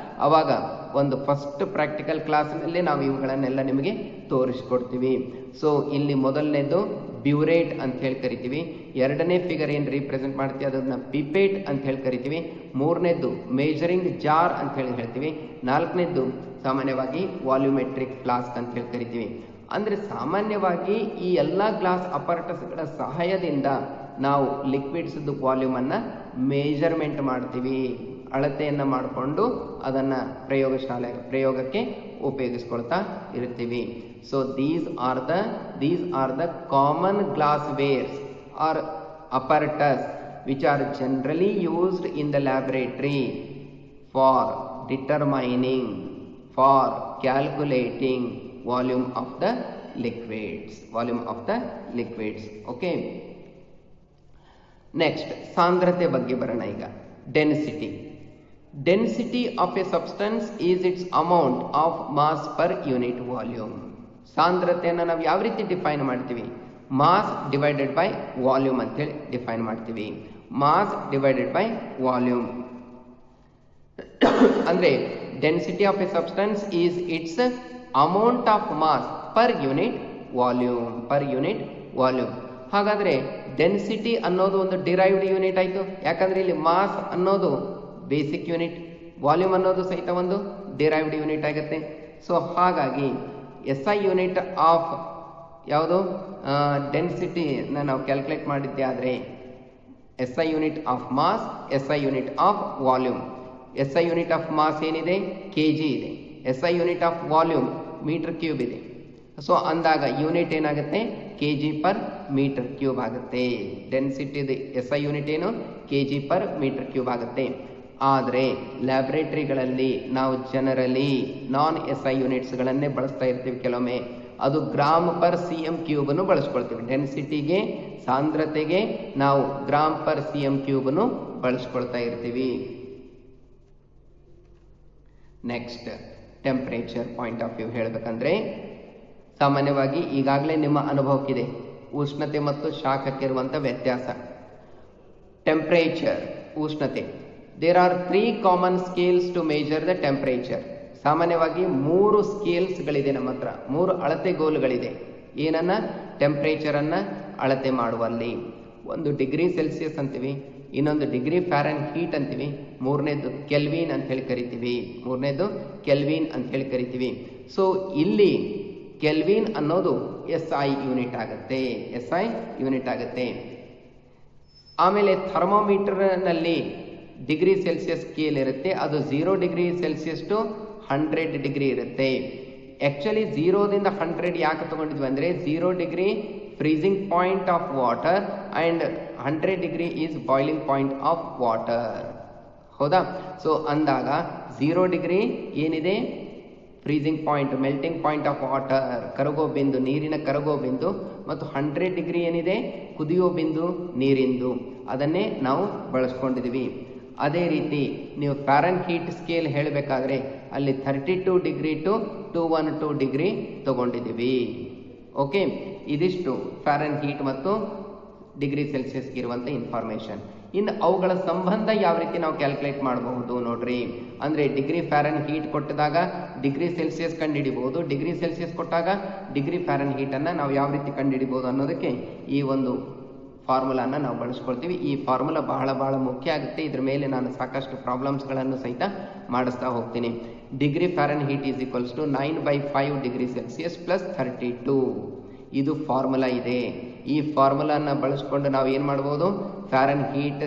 S1: ಅವಾಗ ಒಂದು ಫಸ್ಟ್ ಪ್ರಾಕ್ಟಿಕಲ್ ಕ್ಲಾಸ್ನಲ್ಲಿ ನಾವು ಇವುಗಳನ್ನೆಲ್ಲ ನಿಮಗೆ ತೋರಿಸ್ಕೊಡ್ತೀವಿ. ಸೊ ಇಲ್ಲಿ ಮೊದಲನೇದು ಬ್ಯೂರೇಟ್ ಅಂತ ಹೇಳಿ ಕರಿತೀವಿ. ಎರಡನೇ ಫಿಗರ್ ಏನು ರೀಪ್ರೆಸೆಂಟ್ ಮಾಡ್ತೀವಿ ಅದನ್ನು ಪಿಪೇಟ್ ಅಂತ ಹೇಳಿ ಕರಿತೀವಿ. ಮೂರನೇದು ಮೇಜರಿಂಗ್ ಜಾರ್ ಅಂತ ಹೇಳಿ ಹೇಳ್ತೀವಿ. ನಾಲ್ಕನೇದು ಸಾಮಾನ್ಯವಾಗಿ ವಾಲ್ಯೂಮೆಟ್ರಿಕ್ ಫ್ಲಾಸ್ಕ್ ಅಂತ ಹೇಳಿ ಕರಿತೀವಿ. ಅಂದರೆ ಸಾಮಾನ್ಯವಾಗಿ ಈ ಎಲ್ಲ ಗ್ಲಾಸ್ ಅಪರ್ಟಸ್ಗಳ ಸಹಾಯದಿಂದ ನಾವು ಲಿಕ್ವಿಡ್ಸ್ದು ವಾಲ್ಯೂಮನ್ನು ಮೇಜರ್ಮೆಂಟ್ ಮಾಡ್ತೀವಿ, ಅಳತೆಯನ್ನು ಮಾಡಿಕೊಂಡು ಅದನ್ನು ಪ್ರಯೋಗಕ್ಕೆ ಉಪಯೋಗಿಸ್ಕೊಳ್ತಾ ಇರ್ತೀವಿ. So these are the common glass wares are apparatus which are generally used in the laboratory for determining, for calculating volume of the liquids. Okay, next ಸಾಂದ್ರತೆ ಬಗ್ಗೆ ಬರೋಣ. ಈಗ density of a substance is its amount of mass per unit volume. ಸಾಂದ್ರತೆಯನ್ನು ನಾವು ಯಾವ ರೀತಿ define ಮಾಡ್ತೀವಿ? Mass divided by volume ಅಂತೇಳಿ ಡಿಫೈನ್ ಮಾಡ್ತೀವಿ. ಮಾಸ್ ಡಿವೈಡೆಡ್ ಬೈ ವಾಲ್ಯೂಮ್ ಅಂದರೆ density of a substance is its amount of mass per unit volume. ಹಾಗಾದರೆ density ಅನ್ನೋದು ಒಂದು ಡಿರೈವ್ಡ್ ಯೂನಿಟ್ ಆಯಿತು. ಯಾಕಂದರೆ ಇಲ್ಲಿ ಮಾಸ್ ಅನ್ನೋದು ಬೇಸಿಕ್ ಯೂನಿಟ್, ವಾಲ್ಯೂಮ್ ಅನ್ನೋದು ಸಹಿತ ಒಂದು ಡಿರೈವ್ಡ್ ಯೂನಿಟ್ ಆಗುತ್ತೆ. ಸೊ ಹಾಗಾಗಿ SI ಯೂನಿಟ್ ಆಫ್ ಯಾವುದು ಡೆನ್ಸಿಟಿನ ನಾವು ಕ್ಯಾಲ್ಕುಲೇಟ್ ಮಾಡಿದ್ದೆ ಆದರೆ SI unit of mass, SI unit of volume. SI unit of mass ಏನಿದೆ? kg ಇದೆ. SI unit of volume metre cube ಇದೆ. ಸೊ ಅಂದಾಗ ಯೂನಿಟ್ ಏನಾಗುತ್ತೆ? kg ಪರ್ ಮೀಟರ್ ಕ್ಯೂಬ್ ಆಗುತ್ತೆ. ಡೆನ್ಸಿಟಿದು SI ಯೂನಿಟ್ ಏನು? kg ಪರ್ ಮೀಟರ್ ಕ್ಯೂಬ್ ಆಗುತ್ತೆ. ಆದರೆ ಲ್ಯಾಬೊರೇಟರಿಗಳಲ್ಲಿ ನಾವು ಜನರಲಿ ನಾನ್ SI ಯೂನಿಟ್ಸ್ಗಳನ್ನೇ ಬಳಸ್ತಾ ಇರ್ತೀವಿ. ಕೆಲವೊಮ್ಮೆ ಅದು ಗ್ರಾಮ್ ಪರ್ CM ಕ್ಯೂಬನ್ನು ಬಳಸ್ಕೊಳ್ತೀವಿ. ಡೆನ್ಸಿಟಿಗೆ, ಸಾಂದ್ರತೆಗೆ ನಾವು ಗ್ರಾಮ್ ಪರ್ CM ಕ್ಯೂಬನ್ನು ಬಳಸ್ಕೊಳ್ತಾ ಇರ್ತೀವಿ. Next temperature point of view ಹೇಳಬೇಕಂದ್ರೆ ಸಾಮಾನ್ಯವಾಗಿ ಈಗಾಗಲೇ ನಿಮ್ಮ ಅನುಭವಕ್ಕಿದೆ ಉಷ್ಣತೆ ಮತ್ತು ಶಾಖಕ್ಕಿರುವಂಥ ವ್ಯತ್ಯಾಸ. ಟೆಂಪರೇಚರ್, ಉಷ್ಣತೆ. There are 3 common scales to measure the temperature. ಸಾಮಾನ್ಯವಾಗಿ 3 ಸ್ಕೇಲ್ಸ್ಗಳಿದೆ ನಮ್ಮ ಹತ್ರ, 3 ಅಳತೆಗೋಲುಗಳಿದೆ ಏನನ್ನ, ಟೆಂಪರೇಚರನ್ನು ಅಳತೆ ಮಾಡುವಲ್ಲಿ. ಒಂದು ಡಿಗ್ರಿ ಸೆಲ್ಸಿಯಸ್ ಅಂತೀವಿ, ಇನ್ನೊಂದು ಡಿಗ್ರಿ ಫ್ಯಾರನ್ ಹೀಟ್ ಅಂತೀವಿ, ಮೂರನೇದು ಕೆಲ್ವಿನ್ ಅಂತ ಹೇಳಿ ಕರಿತೀವಿ. ಸೊ ಇಲ್ಲಿ ಕೆಲ್ವಿನ್ ಅನ್ನೋದು SI ಯೂನಿಟ್ ಆಗುತ್ತೆ. ಆಮೇಲೆ ಥರ್ಮೋಮೀಟರ್ನಲ್ಲಿ ಡಿಗ್ರಿ ಸೆಲ್ಸಿಯಸ್ ಸ್ಕೇಲ್ ಇರುತ್ತೆ, ಅದು 0 ಡಿಗ್ರಿ ಸೆಲ್ಸಿಯಸ್ ಟು 100 ಡಿಗ್ರಿ ಇರುತ್ತೆ. ಆಕ್ಚುಲಿ 0ದಿಂದ 100 ಯಾಕೆ ತಗೊಂಡಿದ್ವಿ ಅಂದರೆ 0 degree freezing point of water and 100 degree is boiling point of water. ಹೌದಾ? ಸೊ ಅಂದಾಗ 0 ಡಿಗ್ರಿ ಏನಿದೆ freezing point, melting point of water, ಕರಗೋ ಬಿಂದು, ನೀರಿನ ಕರಗೋ ಬಿಂದು, ಮತ್ತು 100 ಡಿಗ್ರಿ ಏನಿದೆ ಕುದಿಯೋ ಬಿಂದು ನೀರಿಂದು, ಅದನ್ನೇ ನಾವು ಬಳಸ್ಕೊಂಡಿದ್ದೀವಿ. ಅದೇ ರೀತಿ ನೀವು ಫ್ಯಾರನ್ ಹೀಟ್ ಸ್ಕೇಲ್ ಹೇಳಬೇಕಾದ್ರೆ ಅಲ್ಲಿ 32 ಡಿಗ್ರಿ ಟು 212 ಡಿಗ್ರಿ ತಗೊಂಡಿದ್ದೀವಿ. ಓಕೆ, ಇದಿಷ್ಟು ಫ್ಯಾರನ್ ಹೀಟ್ ಮತ್ತು ಡಿಗ್ರಿ ಸೆಲ್ಸಿಯಸ್ಗೆ ಇರುವಂಥ ಇನ್ಫಾರ್ಮೇಷನ್. ಇನ್ನು ಅವುಗಳ ಸಂಬಂಧ ಯಾವ ರೀತಿ ನಾವು ಕ್ಯಾಲ್ಕುಲೇಟ್ ಮಾಡಬಹುದು ನೋಡ್ರಿ. ಅಂದರೆ ಡಿಗ್ರಿ ಫ್ಯಾರನ್ ಹೀಟ್ ಕೊಟ್ಟಿದಾಗ ಡಿಗ್ರಿ ಸೆಲ್ಸಿಯಸ್ ಕಂಡುಹಿಡಿಬಹುದು, ಡಿಗ್ರಿ ಸೆಲ್ಸಿಯಸ್ ಕೊಟ್ಟಾಗ ಡಿಗ್ರಿ ಫ್ಯಾರನ್ ಹೀಟನ್ನು ನಾವು ಯಾವ ರೀತಿ ಕಂಡುಹಿಡಿಬಹುದು ಅನ್ನೋದಕ್ಕೆ ಈ ಒಂದು ಫಾರ್ಮುಲಾನ ನಾವು ಬಳಸ್ಕೊಳ್ತೀವಿ. ಈ ಫಾರ್ಮುಲಾ ಬಹಳ ಮುಖ್ಯ ಆಗುತ್ತೆ. ಇದ್ರ ಮೇಲೆ ನಾನು ಸಾಕಷ್ಟು ಪ್ರಾಬ್ಲಮ್ಸ್ಗಳನ್ನು ಸಹಿತ ಮಾಡಿಸ್ತಾ ಹೋಗ್ತೀನಿ. Degree Fahrenheit is equals to 9/5 degree Celsius plus 32. ಇದು ಫಾರ್ಮುಲಾ ಇದೆ. ಈ ಫಾರ್ಮುಲಾನ ಬಳಸ್ಕೊಂಡು ನಾವು ಏನು ಮಾಡ್ಬೋದು, ಫ್ಯಾರನ್ ಹೀಟ್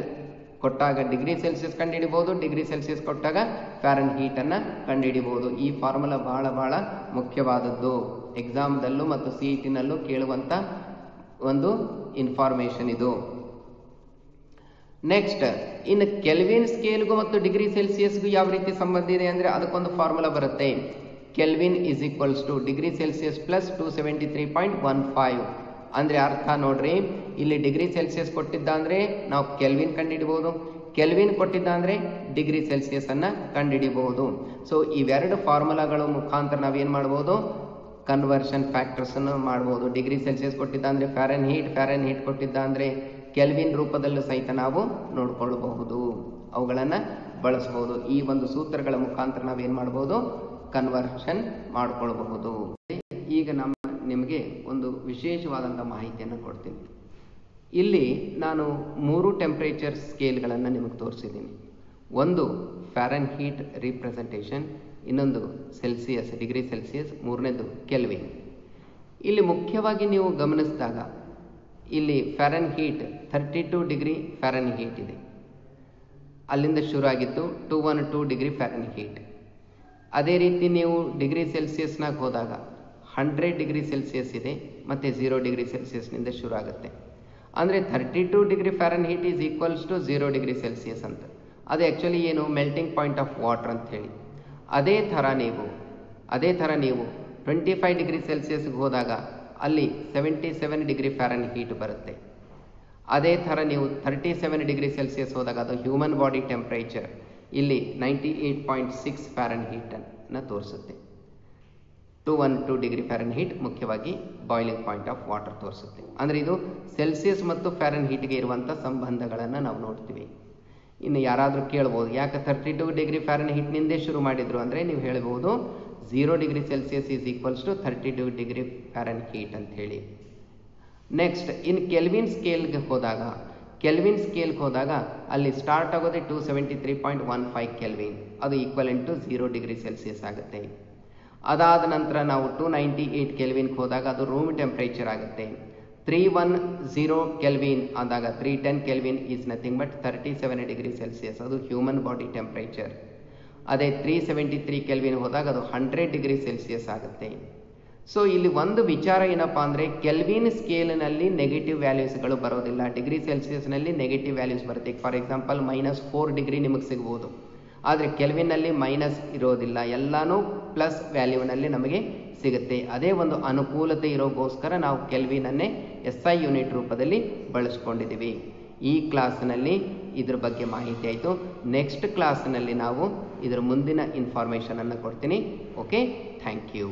S1: ಕೊಟ್ಟಾಗ ಡಿಗ್ರಿ ಸೆಲ್ಸಿಯಸ್ ಕಂಡುಹಿಡಿಬೋದು, ಡಿಗ್ರಿ ಸೆಲ್ಸಿಯಸ್ ಕೊಟ್ಟಾಗ ಫ್ಯಾರನ್ ಹೀಟನ್ನು ಕಂಡುಹಿಡಿಬೋದು. ಈ ಫಾರ್ಮುಲಾ ಬಹಳ ಮುಖ್ಯವಾದದ್ದು. ಎಕ್ಸಾಮ್ದಲ್ಲೂ ಮತ್ತು CET-ನಲ್ಲೂ ಕೇಳುವಂಥ ಒಂದು ಇನ್ಫಾರ್ಮೇಷನ್ ಇದು. ನೆಕ್ಸ್ಟ್, ಇನ್ನು ಕೆಲ್ವಿನ್ ಸ್ಕೇಲ್ಗೂ ಮತ್ತು ಡಿಗ್ರಿ ಸೆಲ್ಸಿಯಸ್ಗೂ ಯಾವ ರೀತಿ ಸಂಬಂಧ ಇದೆ ಅಂದರೆ ಅದಕ್ಕೊಂದು ಫಾರ್ಮುಲಾ ಬರುತ್ತೆ. Kelvin is equals to degree Celsius plus 273.15. ಅಂದರೆ ಅರ್ಥ ನೋಡ್ರಿ, ಇಲ್ಲಿ ಡಿಗ್ರಿ ಸೆಲ್ಸಿಯಸ್ ಕೊಟ್ಟಿದ್ದ ಅಂದರೆ ನಾವು ಕೆಲ್ವಿನ್ ಕಂಡುಹಿಡಿಬಹುದು, ಕೆಲ್ವಿನ್ ಕೊಟ್ಟಿದ್ದ ಅಂದರೆ ಡಿಗ್ರಿ ಸೆಲ್ಸಿಯಸ್ ಅನ್ನು ಕಂಡುಹಿಡಿಬಹುದು. ಸೊ ಇವೆರಡು ಫಾರ್ಮುಲಾಗಳ ಮುಖಾಂತರ ನಾವೇನು ಮಾಡ್ಬೋದು, ಕನ್ವರ್ಷನ್ ಫ್ಯಾಕ್ಟರ್ಸ್ ಅನ್ನು ಮಾಡ್ಬೋದು. ಡಿಗ್ರಿ ಸೆಲ್ಸಿಯಸ್ ಕೊಟ್ಟಿದ್ದ ಅಂದರೆ ಫ್ಯಾರನ್ ಹೀಟ್ ಕೊಟ್ಟಿದ್ದ ಅಂದರೆ ಕೆಲ್ವಿನ್ ರೂಪದಲ್ಲೂ ಸಹಿತ ನಾವು ನೋಡ್ಕೊಳ್ಬಹುದು, ಅವುಗಳನ್ನು ಬಳಸಬಹುದು. ಈ ಒಂದು ಸೂತ್ರಗಳ ಮುಖಾಂತರ ನಾವೇನು ಮಾಡ್ಬೋದು, ಕನ್ವರ್ಷನ್ ಮಾಡ್ಕೊಳ್ಬಹುದು. ಈಗ ನಿಮಗೆ ಒಂದು ವಿಶೇಷವಾದಂಥ ಮಾಹಿತಿಯನ್ನು ಕೊಡ್ತೀನಿ. ಇಲ್ಲಿ ನಾನು 3 ಟೆಂಪರೇಚರ್ ಸ್ಕೇಲ್ಗಳನ್ನು ನಿಮಗೆ ತೋರಿಸಿದ್ದೀನಿ. ಒಂದು ಫ್ಯಾರನ್ ಹೀಟ್ ರಿಪ್ರೆಸೆಂಟೇಷನ್, ಇನ್ನೊಂದು ಸೆಲ್ಸಿಯಸ್ ಡಿಗ್ರಿ ಸೆಲ್ಸಿಯಸ್, ಮೂರನೇದು ಕೆಲ್ವಿನ್. ಇಲ್ಲಿ ಮುಖ್ಯವಾಗಿ ನೀವು ಗಮನಿಸಿದಾಗ ಇಲ್ಲಿ ಫ್ಯಾರನ್ ಹೀಟ್ 32 ಡಿಗ್ರಿ ಫ್ಯಾರನ್ ಹೀಟ್ ಇದೆ, ಅಲ್ಲಿಂದ ಶುರು ಆಗಿತ್ತು 212 ಡಿಗ್ರಿ ಫ್ಯಾರನ್ ಹೀಟ್. ಅದೇ ರೀತಿ ನೀವು ಡಿಗ್ರಿ ಸೆಲ್ಸಿಯಸ್ನಾಗ ಹೋದಾಗ 100 ಡಿಗ್ರಿ ಸೆಲ್ಸಿಯಸ್ ಇದೆ ಮತ್ತು 0 ಡಿಗ್ರಿ ಸೆಲ್ಸಿಯಸ್ನಿಂದ ಶುರು ಆಗುತ್ತೆ. ಅಂದರೆ 32 degree Fahrenheit is equals to 0 degree Celsius ಅಂತ. ಅದು ಆ್ಯಕ್ಚುಲಿ ಏನು, ಮೆಲ್ಟಿಂಗ್ ಪಾಯಿಂಟ್ ಆಫ್ ವಾಟರ್ ಅಂತ ಹೇಳಿ. ಅದೇ ಥರ ನೀವು 25 ಡಿಗ್ರಿ ಸೆಲ್ಸಿಯಸ್ಗೆ ಹೋದಾಗ ಅಲ್ಲಿ 77 ಡಿಗ್ರಿ ಫ್ಯಾರನ್ ಹೀಟ್ ಬರುತ್ತೆ. ಅದೇ ಥರ ನೀವು 37 ಡಿಗ್ರಿ ಸೆಲ್ಸಿಯಸ್ ಹೋದಾಗ ಅದು ಹ್ಯೂಮನ್ ಬಾಡಿ ಟೆಂಪ್ರೇಚರ್, ಇಲ್ಲಿ 98.6 ಫ್ಯಾರನ್ ಹೀಟನ್ನು ತೋರಿಸುತ್ತೆ. 212 ಡಿಗ್ರಿ ಫ್ಯಾರನ್ ಹೀಟ್ ಮುಖ್ಯವಾಗಿ ಬಾಯ್ಲಿಂಗ್ ಪಾಯಿಂಟ್ ಆಫ್ ವಾಟರ್ ತೋರಿಸುತ್ತೆ. ಅಂದರೆ ಇದು ಸೆಲ್ಸಿಯಸ್ ಮತ್ತು ಫ್ಯಾರನ್ ಹೀಟ್ಗೆ ಇರುವಂಥ ಸಂಬಂಧಗಳನ್ನು ನಾವು ನೋಡ್ತೀವಿ. ಇನ್ನು ಯಾರಾದರೂ ಕೇಳ್ಬೋದು, ಯಾಕೆ 32 ಡಿಗ್ರಿ ಫ್ಯಾರನ್ ಹೀಟ್ನಿಂದೇ ಶುರು ಮಾಡಿದ್ರು ಅಂದರೆ ನೀವು ಹೇಳ್ಬೋದು 0 degree Celsius is equals to 32 degree Fahrenheit ಅಂತ ಹೇಳಿ. ನೆಕ್ಸ್ಟ್, ಇನ್ನು ಕೆಲ್ವಿನ್ ಸ್ಕೇಲ್ಗೆ ಹೋದಾಗ ಅಲ್ಲಿ ಸ್ಟಾರ್ಟ್ ಆಗೋದೇ 273.15 ಕೆಲ್ವಿನ್, ಅದು ಈಕ್ವಲೆಂಟ್ ಟು 0 ಡಿಗ್ರಿ ಸೆಲ್ಸಿಯಸ್ ಆಗುತ್ತೆ. ಅದಾದ ನಂತರ ನಾವು 298 ಕೆಲ್ವಿನ್ಗೆ ಹೋದಾಗ ಅದು ರೂಮ್ ಟೆಂಪ್ರೇಚರ್ ಆಗುತ್ತೆ. 310 ಕೆಲ್ವಿನ್ ಆದಾಗ 310 kelvin is nothing but 37 degree Celsius, ಅದು ಹ್ಯೂಮನ್ ಬಾಡಿ ಟೆಂಪ್ರೇಚರ್. ಅದೇ 373 ಕೆಲ್ವಿನ್ ಹೋದಾಗ ಅದು 100 ಡಿಗ್ರಿ ಸೆಲ್ಸಿಯಸ್ ಆಗುತ್ತೆ. ಸೊ ಇಲ್ಲಿ ಒಂದು ವಿಚಾರ ಏನಪ್ಪ ಅಂದರೆ ಕೆಲ್ವಿನ್ ಸ್ಕೇಲ್ನಲ್ಲಿ ನೆಗೆಟಿವ್ ವ್ಯಾಲ್ಯೂಸ್ಗಳು ಬರೋದಿಲ್ಲ, ಡಿಗ್ರಿ ಸೆಲ್ಸಿಯಸ್ನಲ್ಲಿ ನೆಗೆಟಿವ್ ವ್ಯಾಲ್ಯೂಸ್ ಬರುತ್ತೆ. ಫಾರ್ ಎಕ್ಸಾಂಪಲ್ -4 ಡಿಗ್ರಿ ನಿಮಗೆ ಸಿಗ್ಬೋದು, ಆದರೆ ಕೆಲ್ವಿನ್ನಲ್ಲಿ ಮೈನಸ್ ಇರೋದಿಲ್ಲ, ಎಲ್ಲನೂ ಪ್ಲಸ್ ವ್ಯಾಲ್ಯೂನಲ್ಲಿ ನಮಗೆ ಸಿಗುತ್ತೆ. ಅದೇ ಒಂದು ಅನುಕೂಲತೆ ಇರೋಗೋಸ್ಕರ ನಾವು ಕೆಲ್ವಿನನ್ನೇ SI ಯೂನಿಟ್ ರೂಪದಲ್ಲಿ ಬಳಸ್ಕೊಂಡಿದ್ದೀವಿ. ಈ ಕ್ಲಾಸ್ನಲ್ಲಿ ಇದ್ರ ಬಗ್ಗೆ ಮಾಹಿತಿ ಆಯಿತು. ನೆಕ್ಸ್ಟ್ ಕ್ಲಾಸ್ನಲ್ಲಿ ನಾವು ಇದರ ಮುಂದಿನ ಇನ್ಫಾರ್ಮೇಷನನ್ನು ಕೊಡ್ತೀನಿ. Okay, thank you.